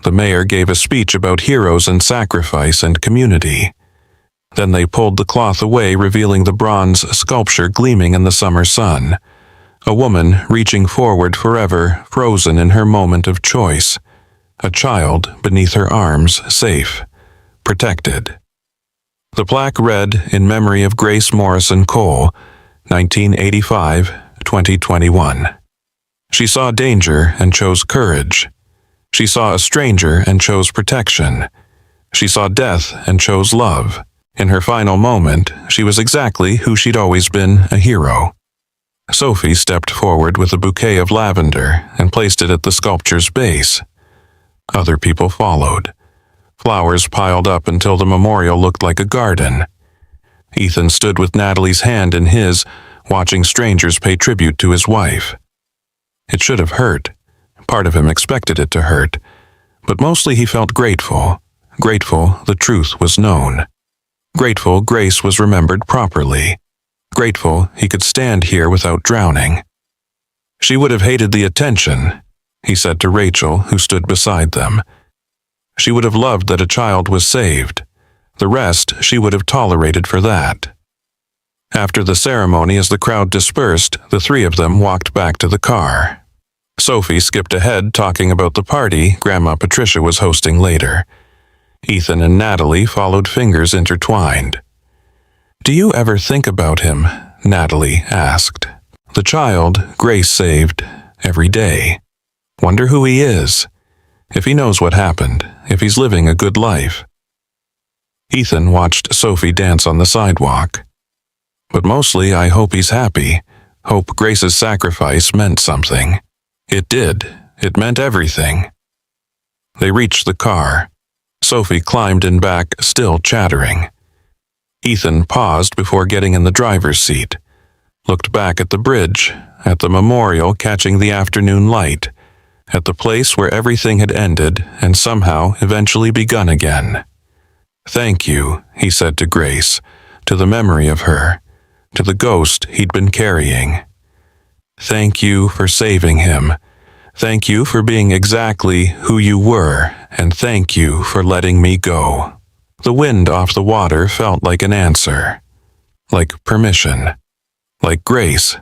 The mayor gave a speech about heroes and sacrifice and community. Then they pulled the cloth away, revealing the bronze sculpture gleaming in the summer sun. A woman reaching forward forever, frozen in her moment of choice. A child beneath her arms, safe, protected. The plaque read, "In memory of Grace Morrison Cole, 1985-2021. She saw danger and chose courage. She saw a stranger and chose protection. She saw death and chose love. In her final moment, she was exactly who she'd always been, a hero." Sophie stepped forward with a bouquet of lavender and placed it at the sculpture's base. Other people followed. Flowers piled up until the memorial looked like a garden. Ethan stood with Natalie's hand in his, watching strangers pay tribute to his wife. It should have hurt. Part of him expected it to hurt. But mostly he felt grateful. Grateful the truth was known. Grateful Grace was remembered properly. Grateful he could stand here without drowning. "She would have hated the attention," he said to Rachel, who stood beside them. "She would have loved that a child was saved. The rest she would have tolerated for that." After the ceremony, as the crowd dispersed, the three of them walked back to the car. Sophie skipped ahead, talking about the party Grandma Patricia was hosting later. Ethan and Natalie followed, fingers intertwined. "Do you ever think about him?" Natalie asked. "The child Grace saved every day. Wonder who he is. If he knows what happened, if he's living a good life." Ethan watched Sophie dance on the sidewalk. "But mostly I hope he's happy. Hope Grace's sacrifice meant something." It did. It meant everything. They reached the car. Sophie climbed in back, still chattering. Ethan paused before getting in the driver's seat, looked back at the bridge, at the memorial catching the afternoon light, at the place where everything had ended and somehow eventually begun again. "Thank you," he said to Grace, to the memory of her, to the ghost he'd been carrying. "Thank you for saving him. Thank you for being exactly who you were, and thank you for letting me go." The wind off the water felt like an answer, like permission, like grace.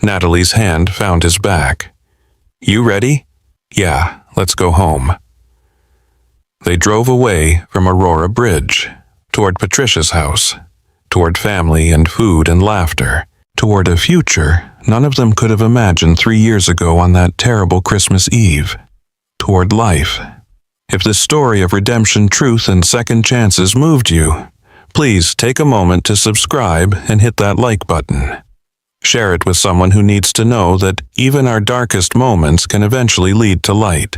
Natalie's hand found his back. "You ready?" "Yeah, let's go home." They drove away from Aurora Bridge, toward Patricia's house, toward family and food and laughter, toward a future none of them could have imagined 3 years ago on that terrible Christmas Eve, toward life. If this story of redemption, truth, and second chances moved you, please take a moment to subscribe and hit that like button. Share it with someone who needs to know that even our darkest moments can eventually lead to light.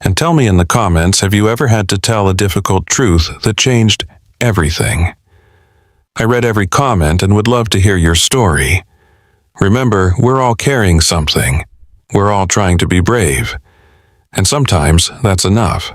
And tell me in the comments, have you ever had to tell a difficult truth that changed everything? I read every comment and would love to hear your story. Remember, we're all carrying something. We're all trying to be brave. And sometimes that's enough.